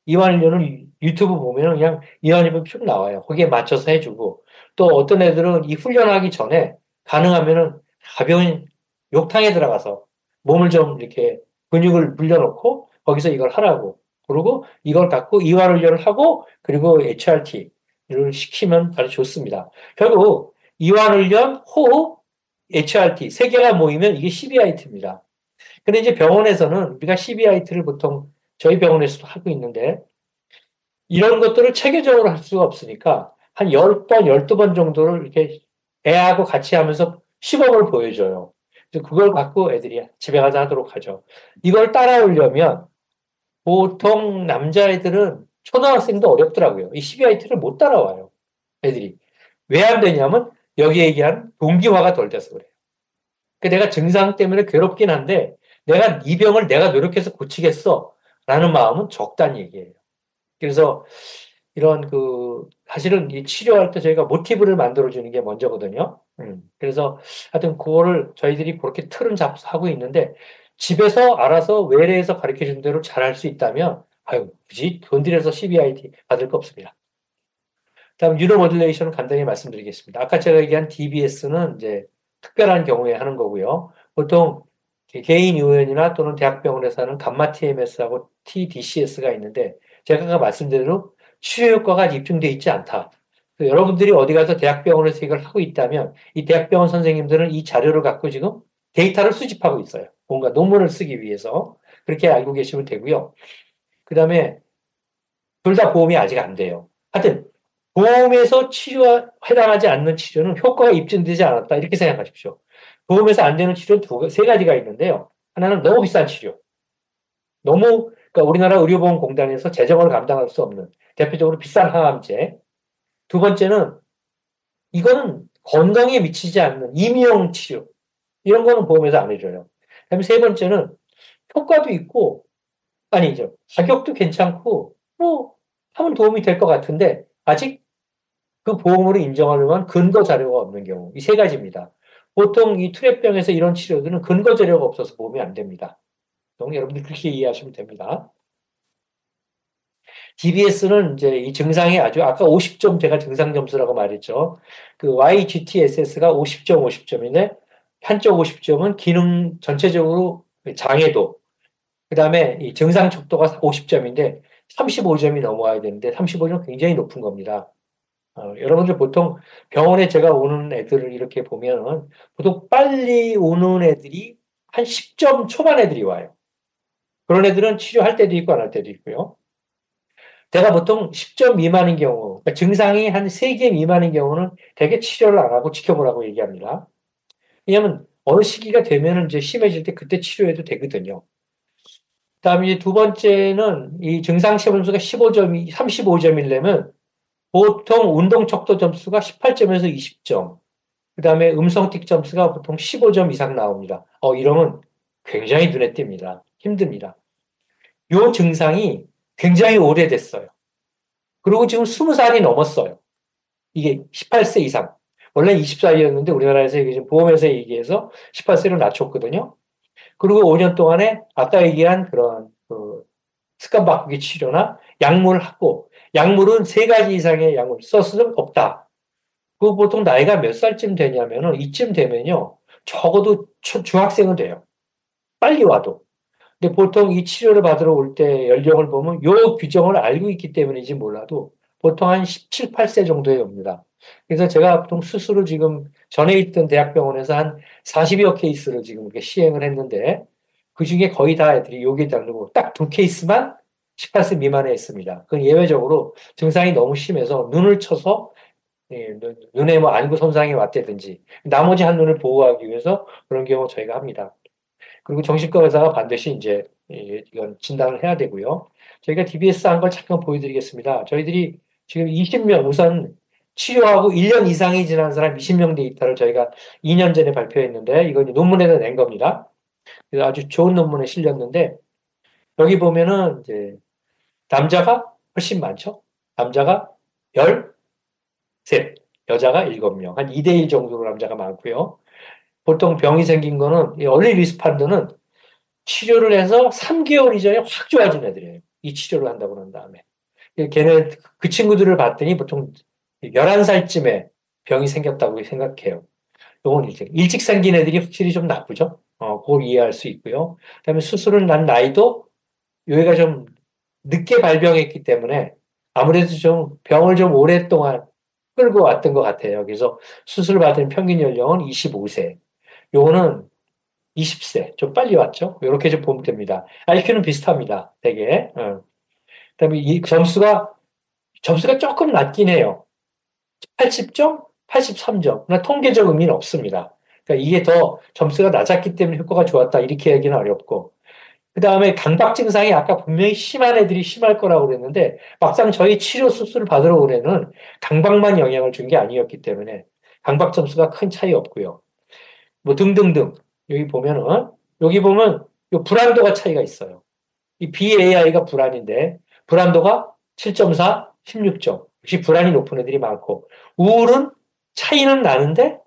이완 훈련은 유튜브 보면 그냥 이완이 쭉 나와요. 거기에 맞춰서 해주고. 또 어떤 애들은 이 훈련하기 전에 가능하면은 가벼운 욕탕에 들어가서 몸을 좀 이렇게 근육을 불려놓고 거기서 이걸 하라고. 그리고 이걸 갖고 이완 훈련을 하고 그리고 HRT를 시키면 아주 좋습니다. 결국 이완 훈련, 호흡, HRT 세 개가 모이면 이게 CBIT입니다. 근데 이제 병원에서는 우리가 CBIT를 보통 저희 병원에서도 하고 있는데 이런 것들을 체계적으로 할 수가 없으니까 한 10번, 12번 정도를 이렇게 애하고 같이 하면서 시범을 보여줘요. 그래서 그걸 갖고 애들이 집에 가서 하도록 하죠. 이걸 따라오려면 보통 남자애들은 초등학생도 어렵더라고요. 이 CBIT를 못 따라와요. 애들이. 왜 안 되냐면 여기 얘기한 동기화가 덜 돼서 그래요. 그러니까 내가 증상 때문에 괴롭긴 한데 내가 이 병을 내가 노력해서 고치겠어 라는 마음은 적다는 얘기예요. 그래서 이런 사실은 이 치료할 때 저희가 모티브를 만들어주는 게 먼저거든요. 그래서 하여튼 그거를 저희들이 그렇게 틀은 잡서 하고 있는데 집에서 알아서 외래에서 가르쳐 준 대로 잘할 수 있다면 아유, 굳이 돈 들여서 CBIT 받을 거 없습니다. 다음 뉴로모듈레이션은 간단히 말씀드리겠습니다. 아까 제가 얘기한 DBS는 이제 특별한 경우에 하는 거고요. 보통 개인 의원이나 또는 대학병원에서 하는 감마 TMS하고 TDCS가 있는데 제가 아까 말씀드린 대로 치료 효과가 입증되어 있지 않다. 여러분들이 어디 가서 대학병원에서 이걸 하고 있다면 이 대학병원 선생님들은 이 자료를 갖고 지금 데이터를 수집하고 있어요. 뭔가 논문을 쓰기 위해서. 그렇게 알고 계시면 되고요. 그 다음에 둘 다 보험이 아직 안 돼요. 하여튼 보험에서 해당하지 않는 치료는 효과가 입증되지 않았다. 이렇게 생각하십시오. 보험에서 안 되는 치료는 세 가지가 있는데요. 하나는 너무 비싼 치료. 그러니까 우리나라 의료보험공단에서 재정을 감당할 수 없는 대표적으로 비싼 항암제. 두 번째는 이거는 건강에 미치지 않는 임용 치료. 이런 거는 보험에서 안 해줘요. 그다음에 세 번째는 효과도 있고, 아니죠. 가격도 괜찮고, 뭐, 하면 도움이 될 것 같은데, 아직 그 보험으로 인정하려면 근거 자료가 없는 경우. 이 세 가지입니다. 보통 이 투레병에서 이런 치료들은 근거 자료가 없어서 보험이 안 됩니다. 여러분들 그렇게 이해하시면 됩니다. DBS는 이제 이 증상이 아주 아까 50점 제가 증상 점수라고 말했죠. 그 YGTSS가 50점, 50점인데 한쪽 50점은 기능 전체적으로 장애도, 그 다음에 이 증상 척도가 50점인데 35점이 넘어와야 되는데 35점 굉장히 높은 겁니다. 여러분들 보통 병원에 제가 오는 애들을 이렇게 보면은 보통 빨리 오는 애들이 한 10점 초반 애들이 와요. 그런 애들은 치료할 때도 있고 안 할 때도 있고요. 제가 보통 10점 미만인 경우, 그러니까 증상이 한 3개 미만인 경우는 대개 치료를 안 하고 지켜보라고 얘기합니다. 왜냐하면 어느 시기가 되면 이제 심해질 때 그때 치료해도 되거든요. 그다음에 이제 두 번째는 이 증상 시험점수가 15점이 35점이려면 보통 운동 척도 점수가 18점에서 20점. 그다음에 음성틱 점수가 보통 15점 이상 나옵니다. 이러면 굉장히 눈에 띕니다. 힘듭니다. 이 증상이 굉장히 오래됐어요. 그리고 지금 20살이 넘었어요. 이게 18세 이상. 원래 20살이었는데 우리나라에서 지금 보험에서 얘기해서 18세로 낮췄거든요. 그리고 5년 동안에 아까 얘기한 그런 습관 바꾸기 치료나 약물을 하고 약물은 세 가지 이상의 약물 써서 없다. 그 보통 나이가 몇 살쯤 되냐면은 이쯤 되면요. 적어도 중학생은 돼요. 빨리 와도. 근데 보통 이 치료를 받으러 올 때 연령을 보면 요 규정을 알고 있기 때문인지 몰라도 보통 한 17, 8세 정도에 옵니다. 그래서 제가 보통 스스로 지금 전에 있던 대학병원에서 한 40여 케이스를 지금 이렇게 시행을 했는데 그 중에 거의 다 애들이 요기에 다르고 딱 두 케이스만 18세 미만에 했습니다. 그건 예외적으로 증상이 너무 심해서 눈을 쳐서 눈에 뭐 안구 손상이 왔다든지 나머지 한 눈을 보호하기 위해서 그런 경우 저희가 합니다. 그리고 정신과 의사가 반드시 이제 이건 진단을 해야 되고요. 저희가 DBS 한 걸 잠깐 보여드리겠습니다. 저희들이 지금 20명 우선 치료하고 1년 이상이 지난 사람 20명 데이터를 저희가 2년 전에 발표했는데 이건 논문에서 낸 겁니다. 그래서 아주 좋은 논문에 실렸는데 여기 보면은 이제 남자가 훨씬 많죠. 남자가 13, 여자가 7명. 한 2대1 정도로 남자가 많고요. 보통 병이 생긴 거는, 이 얼리 리스판드는 치료를 해서 3개월 이전에 확 좋아진 애들이에요. 이 치료를 한다고 난 다음에. 걔네, 그 친구들을 봤더니 보통 11살쯤에 병이 생겼다고 생각해요. 요건 일찍 생긴 애들이 확실히 좀 나쁘죠. 그걸 이해할 수 있고요. 그다음에 수술을 난 나이도 여기가 좀 늦게 발병했기 때문에 아무래도 좀 병을 좀 오랫동안 끌고 왔던 것 같아요. 그래서 수술 받은 평균 연령은 25세. 요거는 20세. 좀 빨리 왔죠? 이렇게 좀 보면 됩니다. IQ는 비슷합니다. 되게. 그다음에 이 점수가 조금 낮긴 해요. 80점, 83점. 그러나 통계적 의미는 없습니다. 그러니까 이게 더 점수가 낮았기 때문에 효과가 좋았다. 이렇게 하기는 어렵고. 그 다음에 강박 증상이 아까 분명히 심한 애들이 심할 거라고 그랬는데 막상 저희 치료 수술을 받으러 온 애는 강박만 영향을 준 게 아니었기 때문에 강박 점수가 큰 차이 없고요. 뭐 등등등. 여기 보면 요 불안도가 차이가 있어요. 이 BAI가 불안인데 불안도가 7.4, 16점. 역시 불안이 높은 애들이 많고 우울은 차이는 나는데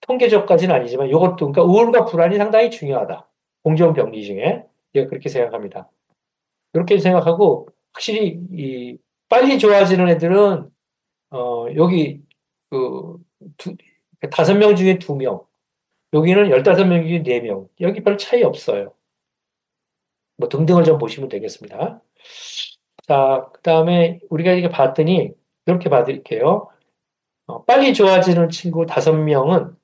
통계적까지는 아니지만 이것도 그러니까 우울과 불안이 상당히 중요하다. 공정병리 중에 제가 그렇게 생각합니다. 그렇게 생각하고 확실히 이 빨리 좋아지는 애들은 여기 그 5명 중에 2명, 여기는 15명 중에 4명. 여기 별 차이 없어요. 뭐 등등을 좀 보시면 되겠습니다. 자, 그다음에 우리가 이렇게 봤더니 이렇게 봐드릴게요. 빨리 좋아지는 친구 5명은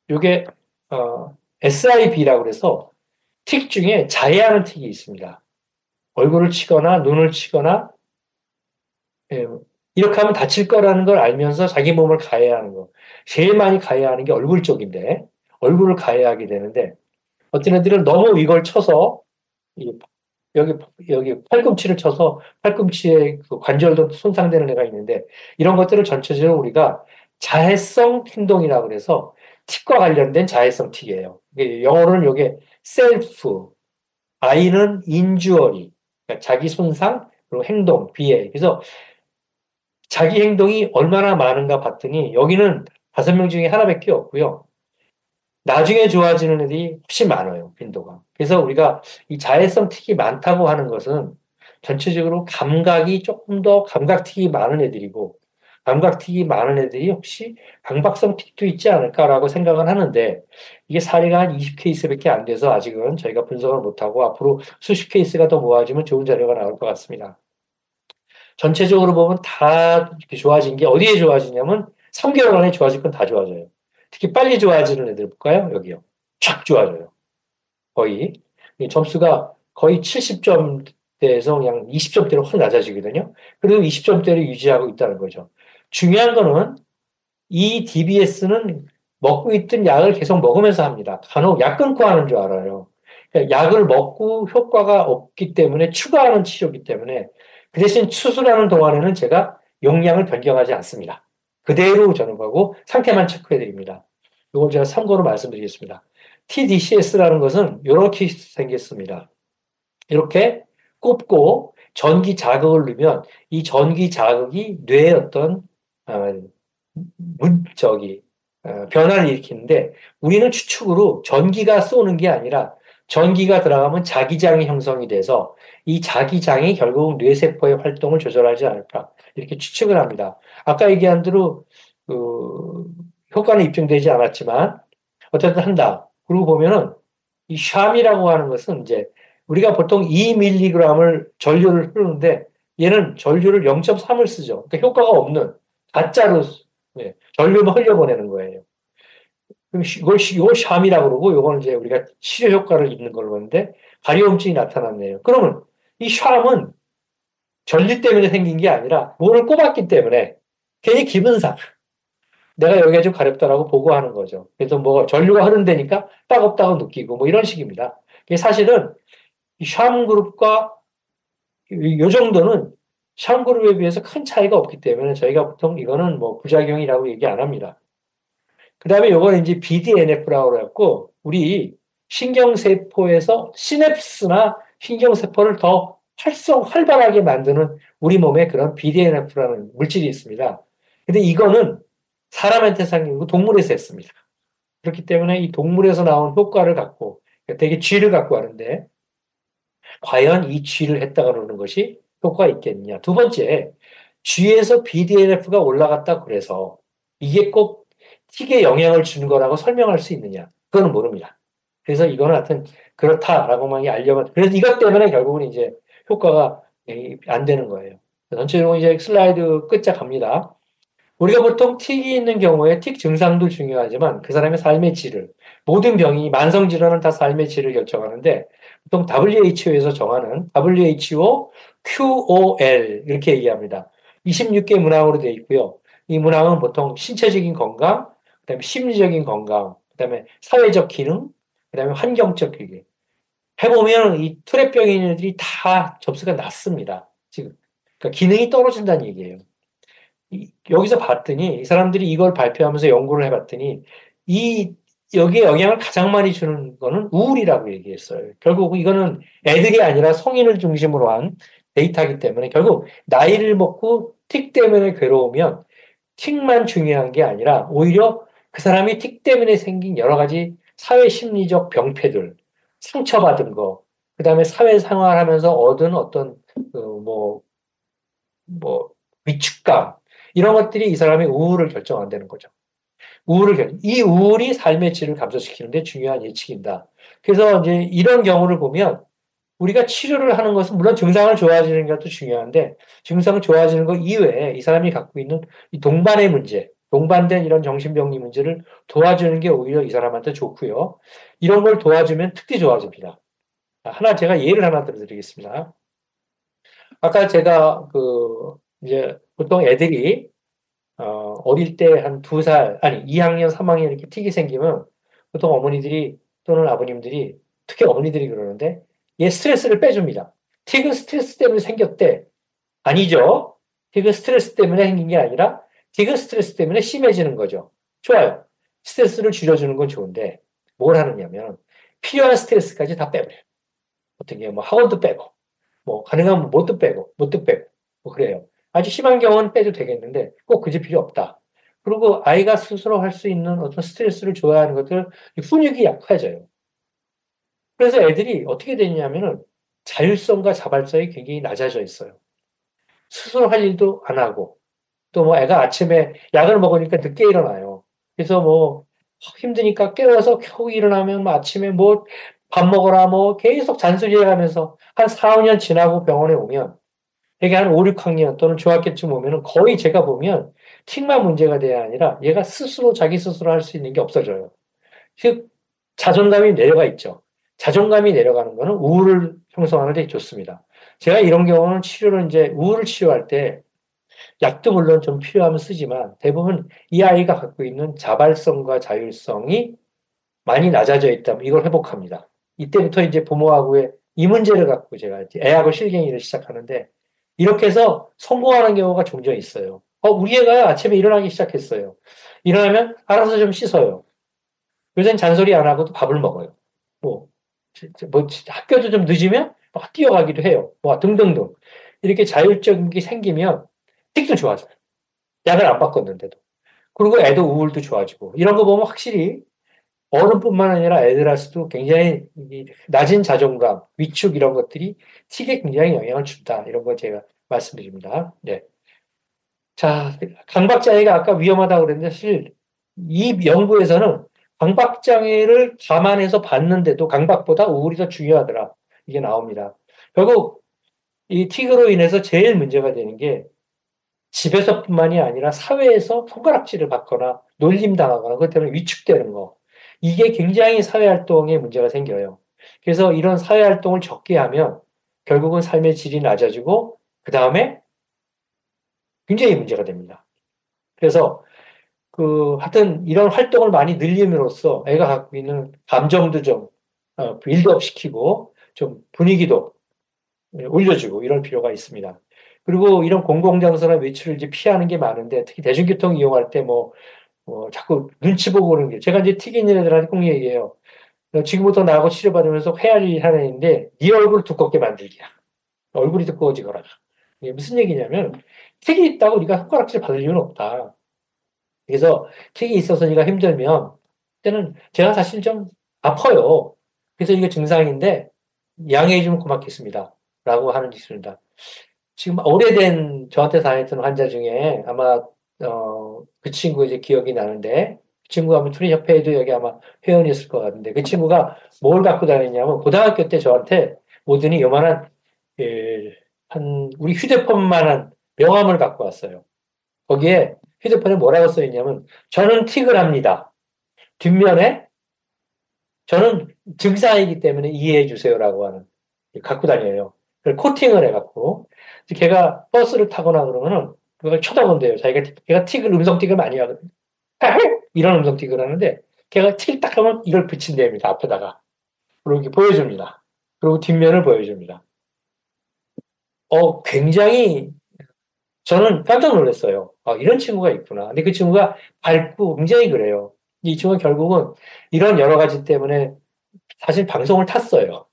이게 SIB라고 그래서 틱 중에 자해하는 틱이 있습니다. 얼굴을 치거나 눈을 치거나 예, 이렇게 하면 다칠 거라는 걸 알면서 자기 몸을 가해하는 거. 제일 많이 가해하는 게 얼굴 쪽인데 얼굴을 가해하게 되는데 어떤 애들은 너무 이걸 쳐서 이 여기 팔꿈치를 쳐서 팔꿈치에 그 관절도 손상되는 애가 있는데 이런 것들을 전체적으로 우리가 자해성 행동이라고 그래서 틱과 관련된 자해성 틱이에요. 영어로는 이게 셀프, I는 인주어리, 그러니까 자기 손상, 그리고 행동, BA. 그래서 자기 행동이 얼마나 많은가 봤더니 여기는 5명 중에 하나밖에 없고요. 나중에 좋아지는 애들이 훨씬 많아요, 빈도가. 그래서 우리가 이 자해성 틱이 많다고 하는 것은 전체적으로 감각이 조금 더 감각틱이 많은 애들이고, 감각틱이 많은 애들이 혹시 강박성 틱도 있지 않을까라고 생각을 하는데, 이게 사례가 한 20케이스밖에 안 돼서 아직은 저희가 분석을 못하고 앞으로 수십 케이스가 더 모아지면 좋은 자료가 나올 것 같습니다. 전체적으로 보면 다 이렇게 좋아진 게 어디에 좋아지냐면 3개월 안에 좋아질 건 다 좋아져요. 특히 빨리 좋아지는 애들 볼까요? 여기요. 쫙 좋아져요. 거의. 점수가 거의 70점대에서 그냥 20점대로 확 낮아지거든요. 그리고 20점대를 유지하고 있다는 거죠. 중요한 거는 이 DBS는 먹고 있던 약을 계속 먹으면서 합니다. 간혹 약 끊고 하는 줄 알아요. 그러니까 약을 먹고 효과가 없기 때문에 추가하는 치료이기 때문에 그 대신 수술하는 동안에는 제가 용량을 변경하지 않습니다. 그대로 저는 가고 상태만 체크해 드립니다. 이걸 제가 참고로 말씀드리겠습니다. TDCS라는 것은 이렇게 생겼습니다. 이렇게 꼽고 전기 자극을 넣으면 이 전기 자극이 뇌의 어떤 어, 변화를 일으키는데 우리는 추측으로 전기가 쏘는 게 아니라 전기가 들어가면 자기장이 형성이 돼서 이 자기장이 결국 뇌세포의 활동을 조절하지 않을까 이렇게 추측을 합니다. 아까 얘기한 대로 그 효과는 입증되지 않았지만 어쨌든 한다. 그리고 보면은 이 샴이라고 하는 것은 이제 우리가 보통 2mg을 전류를 흐르는데 얘는 전류를 0.3을 쓰죠. 그러니까 효과가 없는 가짜로 전류만 흘려보내는 거예요. 그럼 이걸 샴이라고 그러고 이거는 이제 우리가 치료 효과를 입는 걸로 보는데 가려움증이 나타났네요. 그러면 이 샴은 전류 때문에 생긴 게 아니라 뭐를 꼽았기 때문에 괜히 기분상 내가 여기가 좀 가렵다라고 보고하는 거죠. 그래서 뭐 전류가 흐른다니까 따갑다고 느끼고 뭐 이런 식입니다. 사실은 이 샴 그룹과 이 정도는 샴 그룹에 비해서 큰 차이가 없기 때문에 저희가 보통 이거는 뭐 부작용이라고 얘기 안 합니다. 그 다음에 요거는 이제 BDNF라고 해갖고 우리 신경세포에서 시냅스나 신경세포를 더 활발하게 만드는 우리 몸에 그런 BDNF라는 물질이 있습니다. 근데 이거는 사람한테 생기고 동물에서 했습니다. 그렇기 때문에 이 동물에서 나온 효과를 갖고 되게 쥐를 갖고 하는데 과연 이 쥐를 했다가 그러는 것이 효과가 있겠느냐. 두 번째, 쥐에서 BDNF가 올라갔다 그래서 이게 꼭 틱에 영향을 주는 거라고 설명할 수 있느냐. 그거는 모릅니다. 그래서 이거는 하여튼 그렇다라고만 알려면, 그래서 이것 때문에 결국은 이제 효과가 안 되는 거예요. 전체적으로 이제 슬라이드 끝자 갑니다. 우리가 보통 틱이 있는 경우에 틱 증상도 중요하지만 그 사람의 삶의 질을, 모든 병이, 만성 질환은 다 삶의 질을 결정하는데 보통 WHO에서 정하는 WHO QOL 이렇게 얘기합니다. 26개 문항으로 되어 있고요. 이 문항은 보통 신체적인 건강, 그다음에 심리적인 건강, 그다음에 사회적 기능, 그다음에 환경적 기능. 해보면 이 투렛병인들이 다 접수가 낮습니다. 지금. 그러니까 기능이 떨어진다는 얘기예요. 여기서 봤더니 이 사람들이 이걸 발표하면서 연구를 해봤더니 이 여기에 영향을 가장 많이 주는 거는 우울이라고 얘기했어요. 결국 이거는 애들이 아니라 성인을 중심으로 한 데이터이기 때문에 결국 나이를 먹고 틱 때문에 괴로우면 틱만 중요한 게 아니라 오히려 그 사람이 틱 때문에 생긴 여러 가지 사회 심리적 병폐들, 상처받은 거, 그다음에 사회 생활하면서 얻은 어떤 그뭐 뭐 위축감 이런 것들이 이 사람의 우울을 결정한다는 거죠. 이 우울이 삶의 질을 감소시키는데 중요한 예측입니다. 그래서 이제 이런 경우를 보면 우리가 치료를 하는 것은 물론 증상을 좋아지는 것도 중요한데 증상 좋아지는 것 이외에 이 사람이 갖고 있는 이 동반의 문제, 동반된 이런 정신병리 문제를 도와주는 게 오히려 이 사람한테 좋고요. 이런 걸 도와주면 특히 좋아집니다. 하나 제가 예를 하나 들어드리겠습니다. 아까 제가 이제 보통 애들이 어릴 때 한 2살, 아니 2학년, 3학년 이렇게 틱이 생기면 보통 어머니들이 또는 아버님들이 특히 어머니들이 그러는데 얘 스트레스를 빼줍니다. 틱은 스트레스 때문에 생겼대. 아니죠. 틱은 스트레스 때문에 생긴 게 아니라 틱은 스트레스 때문에 심해지는 거죠. 좋아요. 스트레스를 줄여주는 건 좋은데 뭘 하느냐면 필요한 스트레스까지 다 빼버려요. 어떻게 뭐 학원도 빼고 뭐 가능하면 뭣도 빼고 뭐 그래요. 아주 심한 경우는 빼도 되겠는데 꼭 그지 필요 없다. 그리고 아이가 스스로 할 수 있는 어떤 스트레스를 좋아하는 것들 훈육이 약해져요. 그래서 애들이 어떻게 되냐면은 자율성과 자발성이 굉장히 낮아져 있어요. 스스로 할 일도 안 하고 또 뭐 애가 아침에 약을 먹으니까 늦게 일어나요. 그래서 뭐 힘드니까 깨워서 겨우 일어나면 뭐 아침에 뭐 밥 먹어라 뭐 계속 잔소리 해가면서 한 4, 5년 지나고 병원에 오면 되게 한 5, 6학년 또는 중학교쯤 오면은 거의 제가 보면 틱만 문제가 돼야 아니라 얘가 스스로 자기 스스로 할 수 있는 게 없어져요. 즉 자존감이 내려가 있죠. 자존감이 내려가는 거는 우울을 형성하는 데 좋습니다. 제가 이런 경우는 치료를 이제 우울을 치료할 때 약도 물론 좀 필요하면 쓰지만 대부분 이 아이가 갖고 있는 자발성과 자율성이 많이 낮아져 있다면 이걸 회복합니다. 이때부터 이제 부모하고의 이 문제를 갖고 제가 애하고 실갱이를 시작하는데 이렇게 해서 성공하는 경우가 종종 있어요. 우리 애가 아침에 일어나기 시작했어요. 일어나면 알아서 좀 씻어요. 요새는 잔소리 안 하고도 밥을 먹어요. 뭐, 뭐 학교도 좀 늦으면 막 뛰어가기도 해요. 뭐 등등등. 이렇게 자율적인 게 생기면 틱도 좋아져요. 약을 안 바꿨는데도. 그리고 애도 우울도 좋아지고. 이런 거 보면 확실히 어른뿐만 아니라 애들한테도 굉장히 낮은 자존감, 위축 이런 것들이 틱에 굉장히 영향을 준다. 이런 거 제가 말씀드립니다. 네. 자, 강박장애가 아까 위험하다고 그랬는데 사실 이 연구에서는 강박장애를 감안해서 봤는데도 강박보다 우울이 더 중요하더라. 이게 나옵니다. 결국 이 틱으로 인해서 제일 문제가 되는 게 집에서뿐만이 아니라 사회에서 손가락질을 받거나 놀림당하거나 그것 때문에 위축되는 거. 이게 굉장히 사회활동에 문제가 생겨요. 그래서 이런 사회활동을 적게 하면 결국은 삶의 질이 낮아지고 그 다음에 굉장히 문제가 됩니다. 그래서 하여튼 이런 활동을 많이 늘림으로써 애가 갖고 있는 감정도 좀 빌드업 시키고 좀 분위기도 올려주고 이럴 필요가 있습니다. 그리고 이런 공공장소나 외출을 이제 피하는 게 많은데 특히 대중교통 이용할 때 자꾸 눈치 보고 그러는 게 제가 이제 튀긴 애들한테 꼭 얘기해요. 지금부터 나하고 치료받으면서 해야 할 일 하나 있는데 네 얼굴 두껍게 만들기야. 얼굴이 두꺼워지거라. 이게 무슨 얘기냐면 틱이 있다고 네가 손가락질 받을 이유는 없다. 그래서 틱이 있어서 네가 힘들면 그때는 제가 사실 좀 아파요. 그래서 이게 증상인데 양해해 주면 고맙겠습니다. 라고 하는 짓입니다. 지금 오래된 저한테 다녔던 환자 중에 아마 그 친구 이제 기억이 나는데 그 친구가 아마 투리협회에도 여기 아마 회원이었을 것 같은데 그 친구가 뭘 갖고 다녔냐면 고등학교 때 저한테 오더니 요만한 한 우리 휴대폰만한 명함을 갖고 왔어요. 거기에 휴대폰에 뭐라고 써 있냐면 저는 틱을 합니다. 뒷면에 저는 증상이기 때문에 이해해 주세요라고 하는 갖고 다녀요. 그걸 코팅을 해갖고 걔가 버스를 타거나 그러면은 그걸 쳐다본대요. 걔가 틱을 음성 틱을 많이 하거든요. 이런 음성 틱을 하는데 걔가 틱을 딱 하면 이걸 붙인답니다. 앞에다가 그리고 이렇게 보여줍니다. 그리고 뒷면을 보여줍니다. 굉장히 저는 깜짝 놀랐어요. 이런 친구가 있구나. 근데 그 친구가 밝고 굉장히 그래요. 이 친구가 결국은 이런 여러 가지 때문에 사실 방송을 탔어요.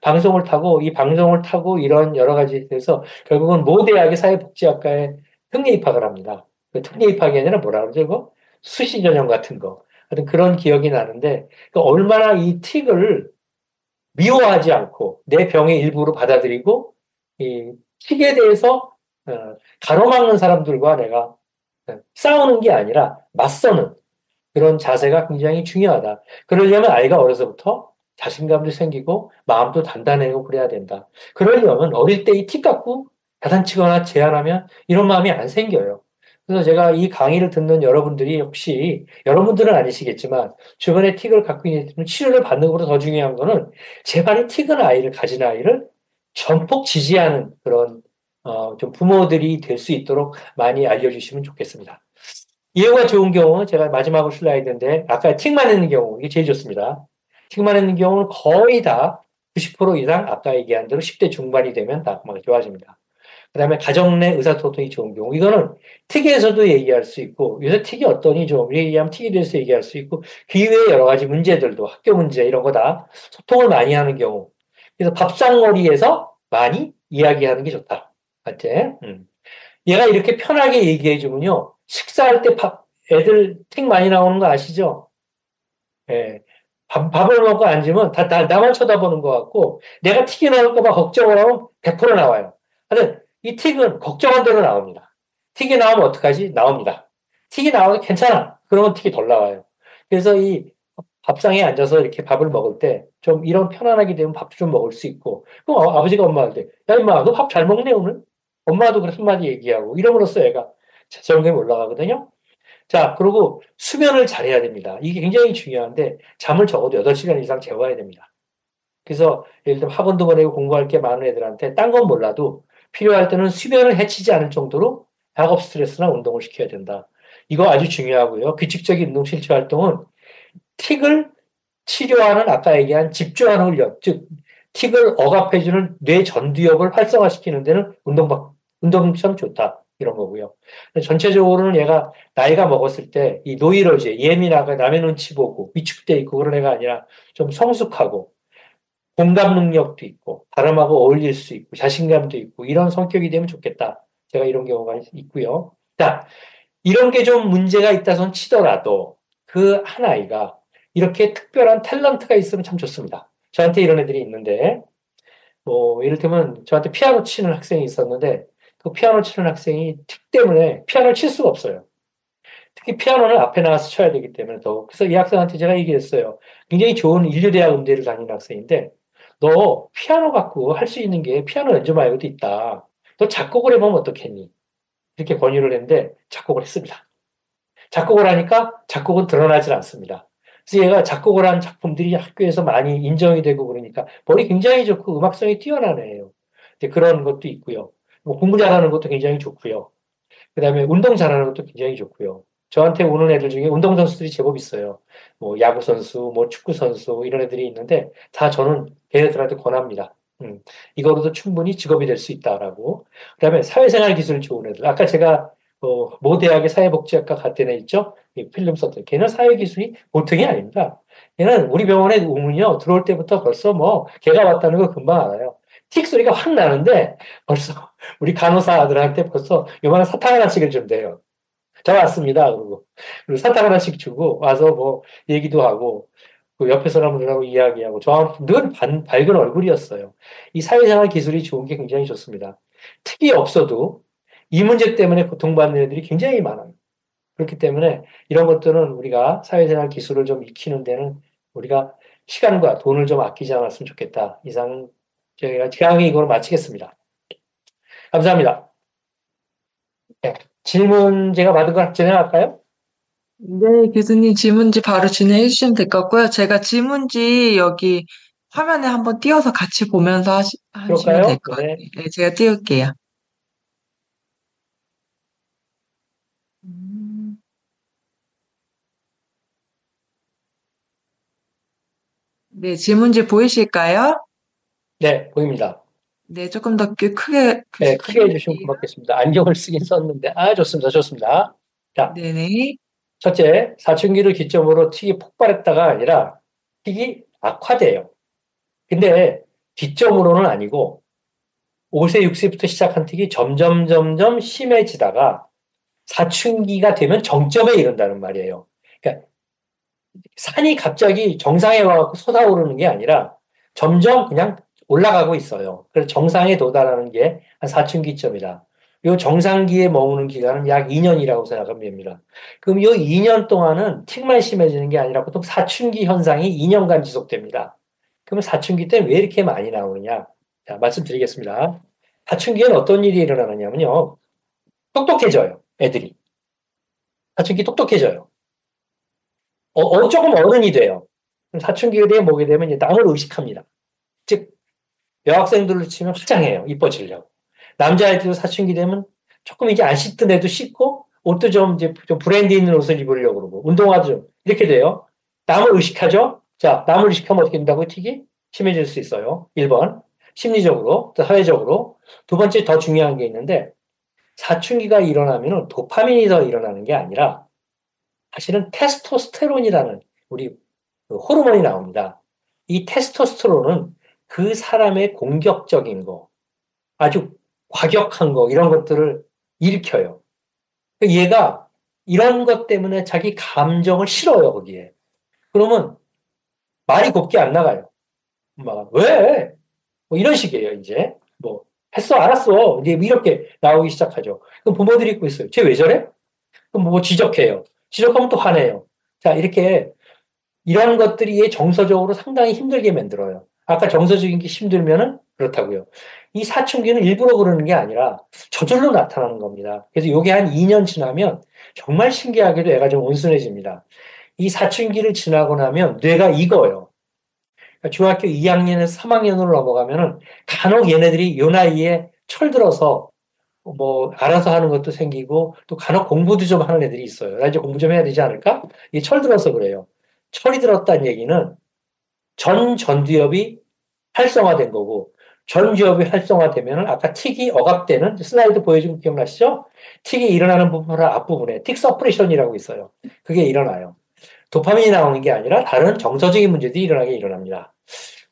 방송을 타고 이 방송을 타고 이런 여러 가지에 대해서 결국은 모 대학의 사회복지학과에 특례 입학을 합니다. 그 특례 입학이 아니라 뭐라 그러죠? 이거? 수시 전형 같은 거. 하여튼 그런 기억이 나는데 얼마나 이 틱을 미워하지 않고 내 병의 일부로 받아들이고 이 틱에 대해서 가로막는 사람들과 내가 싸우는 게 아니라 맞서는 그런 자세가 굉장히 중요하다. 그러려면 아이가 어려서부터 자신감도 생기고 마음도 단단해고 그래야 된다. 그러려면 어릴 때 이 틱 갖고 야단치거나 제한하면 이런 마음이 안 생겨요. 그래서 제가 이 강의를 듣는 여러분들이 혹시 여러분들은 아니시겠지만 주변에 틱을 갖고 있는 치료를 받는 것보다 더 중요한 거는 제발 이 틱은 아이를 가진 아이를 전폭 지지하는 그런 좀 부모들이 될 수 있도록 많이 알려주시면 좋겠습니다. 이해가 좋은 경우는 제가 마지막으로 슬라이드인데 아까 틱만 있는 경우 이게 제일 좋습니다. 틱만 있는 경우는 거의 다 90% 이상 아까 얘기한 대로 10대 중반이 되면 다 좋아집니다. 그다음에 가정 내 의사소통이 좋은 경우 이거는 틱에서도 얘기할 수 있고 요새 틱이 어떠니 좀 얘기하면 틱에 대해서 얘기할 수 있고 기회의 여러 가지 문제들도 학교 문제 이런 거 다 소통을 많이 하는 경우 그래서 밥상머리에서 많이 이야기하는 게 좋다. 맞지? 얘가 이렇게 편하게 얘기해 주면요. 식사할 때 애들 틱 많이 나오는 거 아시죠? 예. 밥을 먹고 앉으면 나만 쳐다보는 것 같고, 내가 틱이 나올까봐 걱정을 하면 100% 나와요. 하여튼, 이 틱은 걱정한 대로 나옵니다. 틱이 나오면 어떡하지? 나옵니다. 틱이 나오면 괜찮아. 그러면 틱이 덜 나와요. 그래서 이 밥상에 앉아서 이렇게 밥을 먹을 때 좀 이런 편안하게 되면 밥도 좀 먹을 수 있고, 그럼 아버지가 엄마한테, 야, 임마, 너 밥 잘 먹네, 오늘? 엄마도 그래서 한마디 얘기하고, 이름으로써 애가 자존감이 올라가거든요. 자, 그리고 수면을 잘해야 됩니다. 이게 굉장히 중요한데, 잠을 적어도 8시간 이상 재워야 됩니다. 그래서 예를 들면 학원도 보내고 공부할 게 많은 애들한테 딴 건 몰라도 필요할 때는 수면을 해치지 않을 정도로 학업 스트레스나 운동을 시켜야 된다. 이거 아주 중요하고요. 규칙적인 운동 실천 활동은 틱을 치료하는 아까 얘기한 집중하는 훈련, 즉 틱을 억압해주는 뇌 전두엽을 활성화시키는 데는 운동 참 좋다. 이런 거고요. 전체적으로는 얘가 나이가 먹었을 때 이 노이로제, 예민하고 남의 눈치 보고 위축돼 있고 그런 애가 아니라 좀 성숙하고 공감 능력도 있고 사람하고 어울릴 수 있고 자신감도 있고 이런 성격이 되면 좋겠다. 제가 이런 경우가 있고요. 자, 이런 게 좀 문제가 있다 손 치더라도 그 한 아이가 이렇게 특별한 탤런트가 있으면 참 좋습니다. 저한테 이런 애들이 있는데 뭐 예를 들면 저한테 피아노 치는 학생이 있었는데 그 피아노 치는 학생이 틱 때문에 피아노를 칠 수가 없어요. 특히 피아노는 앞에 나가서 쳐야 되기 때문에 더. 그래서 이 학생한테 제가 얘기했어요. 굉장히 좋은 인류대학 음대를 다니는 학생인데 너 피아노 갖고 할 수 있는 게 피아노 연주 말고도 있다. 너 작곡을 해보면 어떻겠니? 이렇게 권유를 했는데 작곡을 했습니다. 작곡을 하니까 작곡은 드러나질 않습니다. 그래서 얘가 작곡을 한 작품들이 학교에서 많이 인정이 되고 그러니까 머리 굉장히 좋고 음악성이 뛰어난 애예요. 이제 그런 것도 있고요. 뭐 공부 잘하는 것도 굉장히 좋고요. 그다음에 운동 잘하는 것도 굉장히 좋고요. 저한테 오는 애들 중에 운동선수들이 제법 있어요. 뭐 야구선수, 뭐 축구선수 이런 애들이 있는데 다 저는 걔네들한테 권합니다. 이거로도 충분히 직업이 될 수 있다라고. 그다음에 사회생활 기술 좋은 애들. 아까 제가 모 대학의 사회복지학과 같은 애 있죠? 이 필름 썼던 걔는 사회기술이 보통이 아닙니다. 얘는 우리 병원에 오면요, 들어올 때부터 벌써 뭐, 걔가 왔다는 거 금방 알아요. 틱 소리가 확 나는데, 벌써 우리 간호사들한테 벌써 요만한 사탕 하나씩을 준대요. 저 왔습니다. 그리고 사탕 하나씩 주고 와서 뭐, 얘기도 하고, 그 옆에 사람들하고 이야기하고, 저한테 늘 밝은 얼굴이었어요. 이 사회생활 기술이 좋은 게 굉장히 좋습니다. 특이 없어도 이 문제 때문에 고통받는 애들이 굉장히 많아요. 그렇기 때문에 이런 것들은 우리가 사회생활 기술을 좀 익히는 데는 우리가 시간과 돈을 좀 아끼지 않았으면 좋겠다. 이상 제가 강의 이거로 마치겠습니다. 감사합니다. 네. 질문 제가 받은 거 진행할까요? 네, 교수님 질문지 바로 진행해 주시면 될 것 같고요. 제가 질문지 여기 화면에 한번 띄워서 같이 보면서 하시면 될 그럴까요? 것 네. 같아요. 네, 제가 띄울게요. 음, 네, 질문지 보이실까요? 네, 보입니다. 네, 조금 더 크게 네, 크게 해주시면 키울게요. 고맙겠습니다. 안경을 쓰긴 썼는데, 좋습니다. 좋습니다. 자, 네네. 첫째, 사춘기를 기점으로 틱이 폭발했다가 아니라 틱이 악화돼요. 근데 기점으로는 아니고 5세, 6세부터 시작한 틱이 점점 심해지다가 사춘기가 되면 정점에 이른다는 말이에요. 그러니까 산이 갑자기 정상에 와서 솟아오르는 게 아니라 점점 그냥 올라가고 있어요. 그래서 정상에 도달하는 게 한 사춘기점이다. 요 정상기에 머무는 기간은 약 2년이라고 생각하면 됩니다. 그럼 요 2년 동안은 틱만 심해지는 게 아니라 보통 사춘기 현상이 2년간 지속됩니다. 그러면 사춘기 때는 왜 이렇게 많이 나오느냐? 자, 말씀드리겠습니다. 사춘기에는 어떤 일이 일어나느냐면요. 똑똑해져요, 애들이. 사춘기 똑똑해져요. 조금 어른이 돼요. 사춘기에 대해 보게 되면 이제 남을 의식합니다. 즉, 여학생들로 치면 화장해요. 이뻐지려고. 남자애들도 사춘기 되면 조금 이제 안 씻던 애도 씻고, 옷도 좀 이제 좀 브랜드 있는 옷을 입으려고 그러고, 운동화도 좀, 이렇게 돼요. 남을 의식하죠? 자, 남을 의식하면 어떻게 된다고요, 틱이? 심해질 수 있어요. 1번. 심리적으로, 또 사회적으로. 두 번째 더 중요한 게 있는데, 사춘기가 일어나면 도파민이 더 일어나는 게 아니라, 사실은 테스토스테론이라는 우리 그 호르몬이 나옵니다. 이 테스토스테론은 그 사람의 공격적인 거, 아주 과격한 거, 이런 것들을 일으켜요. 얘가 이런 것 때문에 자기 감정을 실어요, 거기에. 그러면 말이 곱게 안 나가요. 막, 왜? 뭐 이런 식이에요, 이제. 뭐, 했어, 알았어. 이제 이렇게 나오기 시작하죠. 그럼 부모들이 있고 있어요. 쟤 왜 저래? 그럼 뭐 지적해요. 지적하면 또 화내요. 자, 이렇게 이런 것들이 얘 정서적으로 상당히 힘들게 만들어요. 아까 정서적인 게 힘들면은 그렇다고요. 이 사춘기는 일부러 그러는 게 아니라 저절로 나타나는 겁니다. 그래서 이게 한 2년 지나면 정말 신기하게도 애가 좀 온순해집니다. 이 사춘기를 지나고 나면 뇌가 익어요. 그러니까 중학교 2학년에서 3학년으로 넘어가면은 간혹 얘네들이 요 나이에 철들어서 뭐 알아서 하는 것도 생기고 또 간혹 공부도 좀 하는 애들이 있어요. 나 이제 공부 좀 해야 되지 않을까? 이게 철들어서 그래요. 철이 들었다는 얘기는 전 전두엽이 활성화된 거고 전두엽이 활성화되면 아까 틱이 억압되는 슬라이드 보여준 거 기억나시죠? 틱이 일어나는 부분 앞부분에 틱 서프레션이라고 있어요. 그게 일어나요. 도파민이 나오는 게 아니라 다른 정서적인 문제들이 일어나게 일어납니다.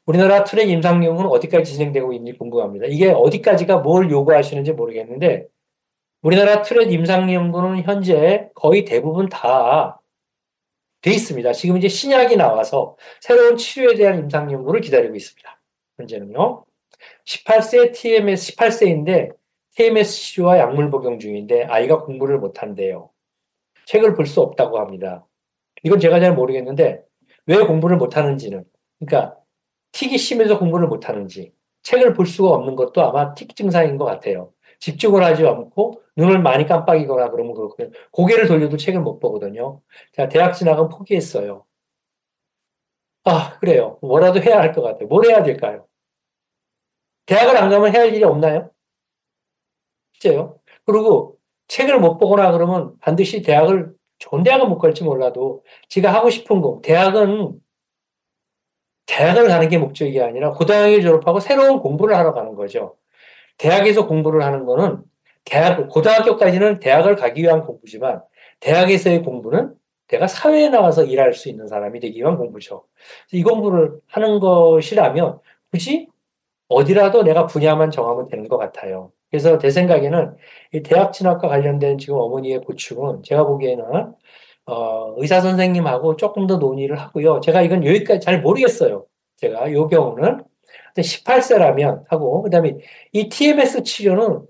우리나라 트랙 임상연구는 어디까지 진행되고 있는지 궁금합니다. 이게 어디까지가 뭘 요구하시는지 모르겠는데 우리나라 트랙 임상연구는 현재 거의 대부분 다 돼 있습니다. 지금 이제 신약이 나와서 새로운 치료에 대한 임상 연구를 기다리고 있습니다. 현재는요. 18세 TMS, 18세인데 TMS 치료와 약물 복용 중인데 아이가 공부를 못한대요. 책을 볼 수 없다고 합니다. 이건 제가 잘 모르겠는데 왜 공부를 못하는지는 그러니까 틱이 심해서 공부를 못하는지 책을 볼 수가 없는 것도 아마 틱 증상인 것 같아요. 집중을 하지 않고 눈을 많이 깜빡이거나 그러면 그렇거든요. 고개를 돌려도 책을 못 보거든요. 자, 대학 진학은 포기했어요. 그래요. 뭐라도 해야 할 것 같아요. 뭘 해야 될까요? 대학을 안 가면 해야 할 일이 없나요? 진짜요? 그리고 책을 못 보거나 그러면 반드시 좋은 대학은 못 갈지 몰라도 지가 하고 싶은 거, 대학을 가는 게 목적이 아니라 고등학교 졸업하고 새로운 공부를 하러 가는 거죠. 대학에서 공부를 하는 거는 고등학교까지는 대학을 가기 위한 공부지만 대학에서의 공부는 내가 사회에 나와서 일할 수 있는 사람이 되기 위한 공부죠. 이 공부를 하는 것이라면 굳이 어디라도 내가 분야만 정하면 되는 것 같아요. 그래서 제 생각에는 이 대학 진학과 관련된 지금 어머니의 고충은 제가 보기에는 의사 선생님하고 조금 더 논의를 하고요. 제가 이건 여기까지 잘 모르겠어요. 제가 요 경우는 18세라면 하고 그다음에 이 TMS 치료는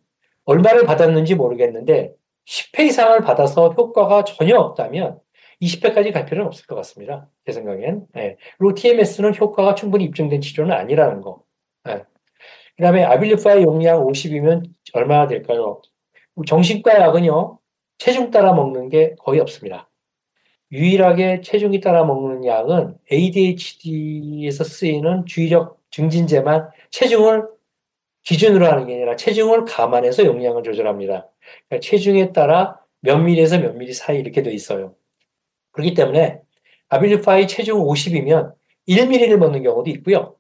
얼마를 받았는지 모르겠는데 10회 이상을 받아서 효과가 전혀 없다면 20회까지 갈 필요는 없을 것 같습니다. 제 생각엔. 예. 그리고 TMS는 효과가 충분히 입증된 치료는 아니라는 거. 예. 그다음에 아빌리파이 용량 50이면 얼마나 될까요? 정신과 약은요, 체중 따라 먹는 게 거의 없습니다. 유일하게 체중이 따라 먹는 약은 ADHD에서 쓰이는 주의력 증진제만 체중을 기준으로 하는 게 아니라 체중을 감안해서 용량을 조절합니다. 그러니까 체중에 따라 몇 밀리에서 몇 밀리 사이 이렇게 돼 있어요. 그렇기 때문에 아빌리파이 체중 50이면 1밀리를 먹는 경우도 있고요.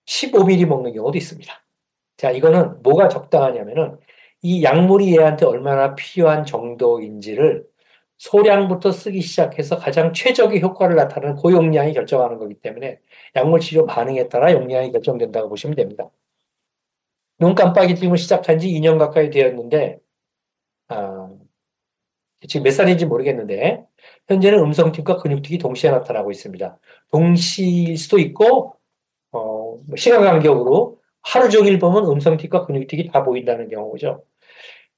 15밀리 먹는 경우도 있습니다. 자, 이거는 뭐가 적당하냐면은 이 약물이 얘한테 얼마나 필요한 정도인지를 소량부터 쓰기 시작해서 가장 최적의 효과를 나타내는 고용량이 결정하는 거기 때문에 약물 치료 반응에 따라 용량이 결정된다고 보시면 됩니다. 눈 깜빡이 띄움을 시작한 지 2년 가까이 되었는데, 아, 지금 몇 살인지 모르겠는데, 현재는 음성틱과 근육틱이 동시에 나타나고 있습니다. 동시일 수도 있고, 시간 간격으로 하루 종일 보면 음성틱과 근육틱이 다 보인다는 경우죠.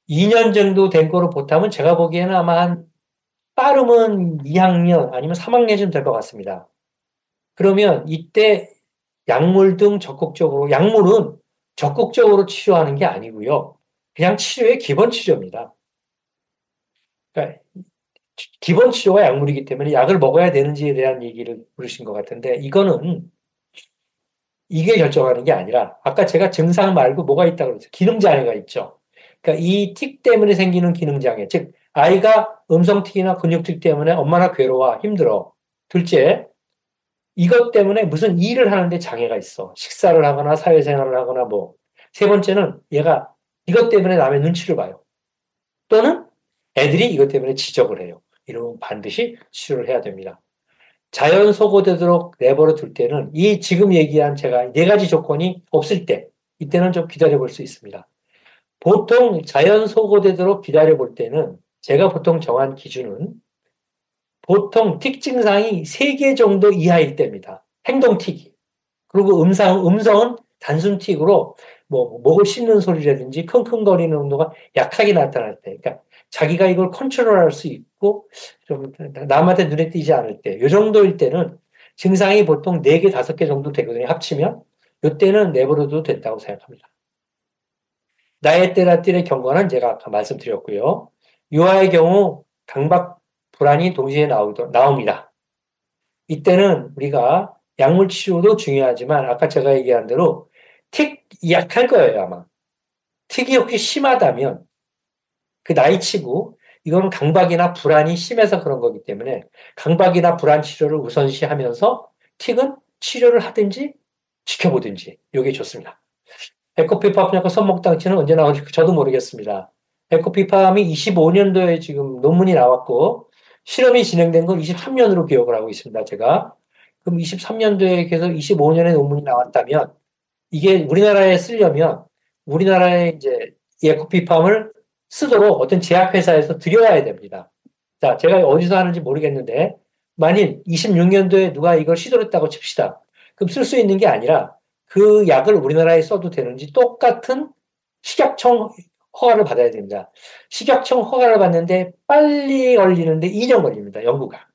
2년 정도 된 거로 보타면 제가 보기에는 아마 한 빠르면 2학년 아니면 3학년쯤 될 것 같습니다. 그러면 이때 약물 등 적극적으로, 약물은 적극적으로 치료하는 게 아니고요. 그냥 치료의 기본 치료입니다. 그러니까 기본 치료가 약물이기 때문에 약을 먹어야 되는지에 대한 얘기를 부르신 것 같은데 이거는 이게 결정하는 게 아니라 아까 제가 증상 말고 뭐가 있다고 그랬죠. 기능장애가 있죠. 그러니까 이 틱 때문에 생기는 기능장애, 즉 아이가 음성틱이나 근육틱 때문에 얼마나 괴로워, 힘들어. 둘째, 이것 때문에 무슨 일을 하는데 장애가 있어. 식사를 하거나 사회생활을 하거나 뭐. 세 번째는 얘가 이것 때문에 남의 눈치를 봐요. 또는 애들이 이것 때문에 지적을 해요. 이러면 반드시 치료를 해야 됩니다. 자연 소거되도록 내버려 둘 때는 이 지금 얘기한 제가 네 가지 조건이 없을 때 이때는 좀 기다려 볼 수 있습니다. 보통 자연 소거되도록 기다려 볼 때는 제가 보통 정한 기준은 보통 틱 증상이 3개 정도 이하일 때입니다. 행동 틱이. 그리고 음성은 단순 틱으로 뭐 목을 씹는 소리라든지 킁킁거리는 정도가 약하게 나타날 때. 그러니까 자기가 이걸 컨트롤할 수 있고 좀 남한테 눈에 띄지 않을 때. 이 정도일 때는 증상이 보통 4개, 5개 정도 되거든요. 합치면. 이때는 내버려도 된다고 생각합니다. 나에테라틸의 경과는 제가 아까 말씀드렸고요. 유아의 경우 강박 불안이 동시에 나옵니다. 이때는 우리가 약물 치료도 중요하지만 아까 제가 얘기한 대로 틱 약할 거예요, 아마. 틱이 혹시 심하다면 그 나이치고 이거는 강박이나 불안이 심해서 그런 거기 때문에 강박이나 불안 치료를 우선시하면서 틱은 치료를 하든지 지켜보든지 이게 좋습니다. 에코피팜약과 손목당치는 언제 나올지 저도 모르겠습니다. 에코피팜이 25년도에 지금 논문이 나왔고 실험이 진행된 건 23년으로 기억을 하고 있습니다. 제가. 그럼 23년도에 계속 25년에 논문이 나왔다면 이게 우리나라에 쓰려면 우리나라에 이제 에코피팜을 쓰도록 어떤 제약회사에서 들여와야 됩니다. 자, 제가 어디서 하는지 모르겠는데 만일 26년도에 누가 이걸 시도를 했다고 칩시다. 그럼 쓸 수 있는 게 아니라 그 약을 우리나라에 써도 되는지 똑같은 식약청 허가를 받아야 됩니다. 식약청 허가를 받는데 빨리 걸리는데 2년 걸립니다. 연구가.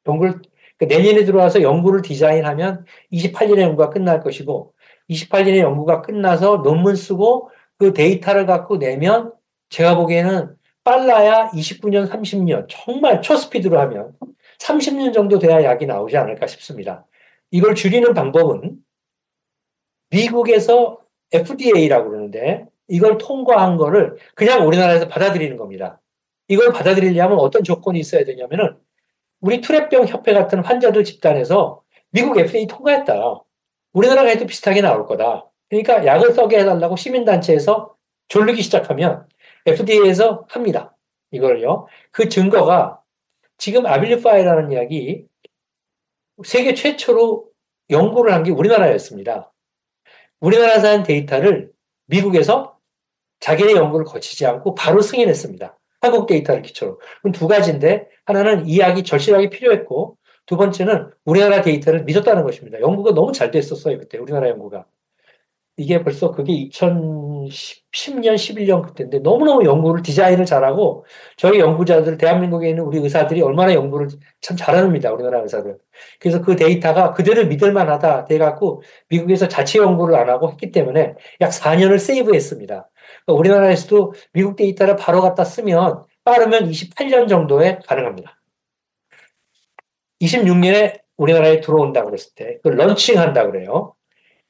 연구를 내년에 들어와서 연구를 디자인하면 28년에 연구가 끝날 것이고 28년에 연구가 끝나서 논문 쓰고 그 데이터를 갖고 내면 제가 보기에는 빨라야 29년, 30년 정말 초스피드로 하면 30년 정도 돼야 약이 나오지 않을까 싶습니다. 이걸 줄이는 방법은 미국에서 FDA라고 그러는데 이걸 통과한 거를 그냥 우리나라에서 받아들이는 겁니다. 이걸 받아들이려면 어떤 조건이 있어야 되냐면은 우리 투레병 협회 같은 환자들 집단에서 미국 FDA 통과했다. 우리나라가 해도 비슷하게 나올 거다. 그러니까 약을 써게 해달라고 시민단체에서 졸르기 시작하면 FDA에서 합니다. 이걸요. 그 증거가 지금 아빌리파이라는 약이 세계 최초로 연구를 한 게 우리나라였습니다. 우리나라에서 한 데이터를 미국에서 자기네 연구를 거치지 않고 바로 승인했습니다. 한국 데이터를 기초로. 그럼 두 가지인데 하나는 이 약이 절실하게 필요했고 두 번째는 우리나라 데이터를 믿었다는 것입니다. 연구가 너무 잘 됐었어요. 그때 우리나라 연구가. 이게 벌써 그게 2010년, 11년 그때인데 너무너무 연구를 디자인을 잘하고 저희 연구자들, 대한민국에 있는 우리 의사들이 얼마나 연구를 참 잘합니다. 우리나라 의사들. 그래서 그 데이터가 그대로 믿을 만하다 돼갖고 미국에서 자체 연구를 안 하고 했기 때문에 약 4년을 세이브했습니다. 그러니까 우리나라에서도 미국 데이터를 바로 갖다 쓰면 빠르면 28년 정도에 가능합니다. 26년에 우리나라에 들어온다고 그랬을 때, 그 런칭한다 그래요.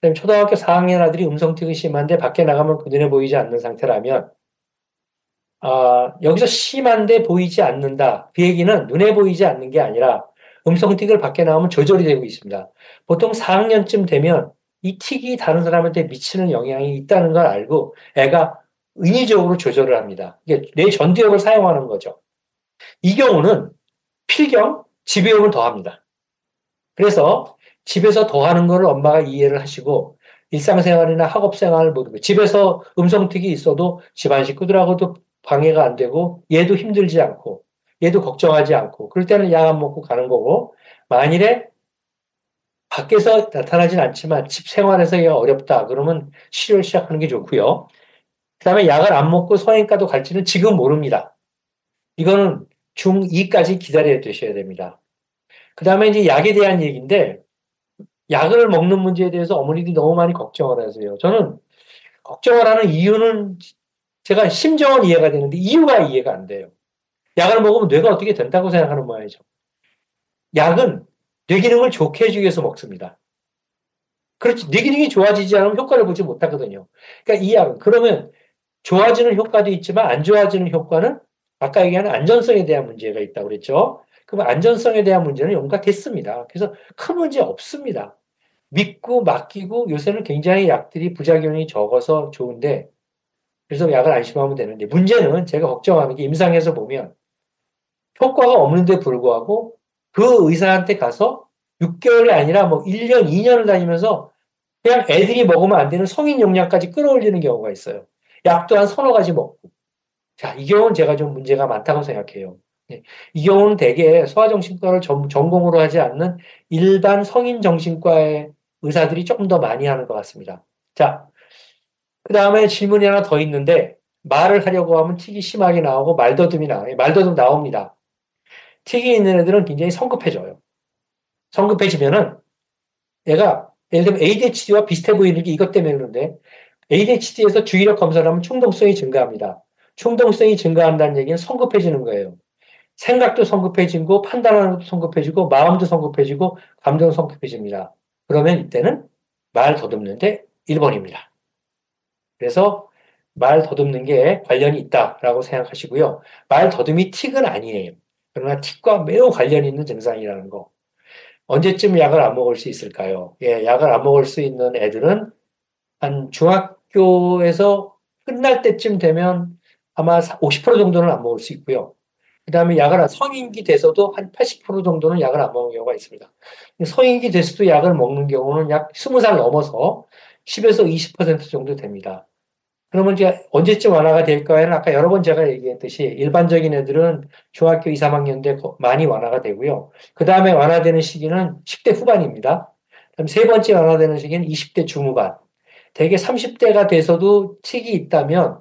그다음에 초등학교 4학년 아들이 음성틱이 심한데 밖에 나가면 그 눈에 보이지 않는 상태라면 여기서 심한데 보이지 않는다. 그 얘기는 눈에 보이지 않는 게 아니라 음성틱을 밖에 나오면 조절이 되고 있습니다. 보통 4학년쯤 되면 이 틱이 다른 사람한테 미치는 영향이 있다는 걸 알고 애가 인위적으로 조절을 합니다. 이게 뇌 전두엽을 사용하는 거죠. 이 경우는 필경, 집요음을 더합니다. 그래서 집에서 더하는 것을 엄마가 이해를 하시고 일상생활이나 학업생활 모두 집에서 음성틱이 있어도 집안 식구들하고도 방해가 안 되고 얘도 힘들지 않고 얘도 걱정하지 않고 그럴 때는 약 안 먹고 가는 거고 만일에 밖에서 나타나진 않지만 집 생활에서 얘가 어렵다 그러면 치료를 시작하는 게 좋고요. 그다음에 약을 안 먹고 성형외과도 갈지는 지금 모릅니다. 이거는 중2까지 기다려야 되셔야 됩니다. 그다음에 이제 약에 대한 얘기인데 약을 먹는 문제에 대해서 어머니들이 너무 많이 걱정을 하세요. 저는 걱정을 하는 이유는 제가 심정은 이해가 되는데 이유가 이해가 안 돼요. 약을 먹으면 뇌가 어떻게 된다고 생각하는 모양이죠. 약은 뇌 기능을 좋게 해주기 위해서 먹습니다. 그렇지. 뇌 기능이 좋아지지 않으면 효과를 보지 못하거든요. 그러니까 이 약은 그러면 좋아지는 효과도 있지만 안 좋아지는 효과는 아까 얘기하는 안전성에 대한 문제가 있다고 그랬죠. 그럼 안전성에 대한 문제는 연구됐습니다. 그래서 큰 문제 없습니다. 믿고 맡기고 요새는 굉장히 약들이 부작용이 적어서 좋은데 그래서 약을 안심하면 되는데 문제는 제가 걱정하는 게 임상에서 보면 효과가 없는데 불구하고 그 의사한테 가서 6개월이 아니라 뭐 1년, 2년을 다니면서 그냥 애들이 먹으면 안 되는 성인 용량까지 끌어올리는 경우가 있어요. 약도 한 서너 가지 먹고. 자, 이 경우는 제가 좀 문제가 많다고 생각해요. 네. 이 경우는 대개 소아정신과를 전공으로 하지 않는 일반 성인정신과의 의사들이 조금 더 많이 하는 것 같습니다. 자, 그 다음에 질문이 하나 더 있는데, 말을 하려고 하면 틱이 심하게 나오고 말더듬이 나와요. 말더듬 나옵니다. 틱이 있는 애들은 굉장히 성급해져요. 성급해지면은 얘가 예를 들면 ADHD와 비슷해 보이는 게 이것 때문에 그런데 ADHD에서 주의력 검사를 하면 충동성이 증가합니다. 충동성이 증가한다는 얘기는 성급해지는 거예요. 생각도 성급해지고 판단하는 것도 성급해지고 마음도 성급해지고 감정도 성급해집니다. 그러면 이때는 말 더듬는데 1번입니다. 그래서 말 더듬는 게 관련이 있다라고 생각하시고요. 말 더듬이 틱은 아니에요. 그러나 틱과 매우 관련이 있는 증상이라는 거. 언제쯤 약을 안 먹을 수 있을까요? 예, 약을 안 먹을 수 있는 애들은 한 중학교에서 끝날 때쯤 되면 아마 50% 정도는 안 먹을 수 있고요. 그 다음에 약을 성인기 돼서도 한 80% 정도는 약을 안 먹는 경우가 있습니다. 성인기 돼서도 약을 먹는 경우는 약 20살 넘어서 10에서 20% 정도 됩니다. 그러면 이제 언제쯤 완화가 될까에는 아까 여러 번 제가 얘기했듯이 일반적인 애들은 중학교 2, 3학년 때 많이 완화가 되고요. 그 다음에 완화되는 시기는 10대 후반입니다. 그럼 세 번째 완화되는 시기는 20대 중후반. 대개 30대가 돼서도 틱이 있다면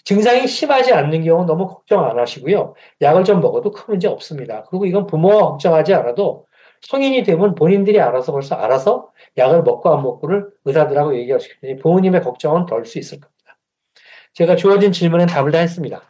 증상이 심하지 않는 경우는 너무 걱정 안 하시고요. 약을 좀 먹어도 큰 문제 없습니다. 그리고 이건 부모가 걱정하지 않아도 성인이 되면 본인들이 알아서 벌써 알아서 약을 먹고 안 먹고를 의사들하고 얘기하시기 때문에 부모님의 걱정은 덜 수 있을 겁니다. 제가 주어진 질문에 답을 다 했습니다.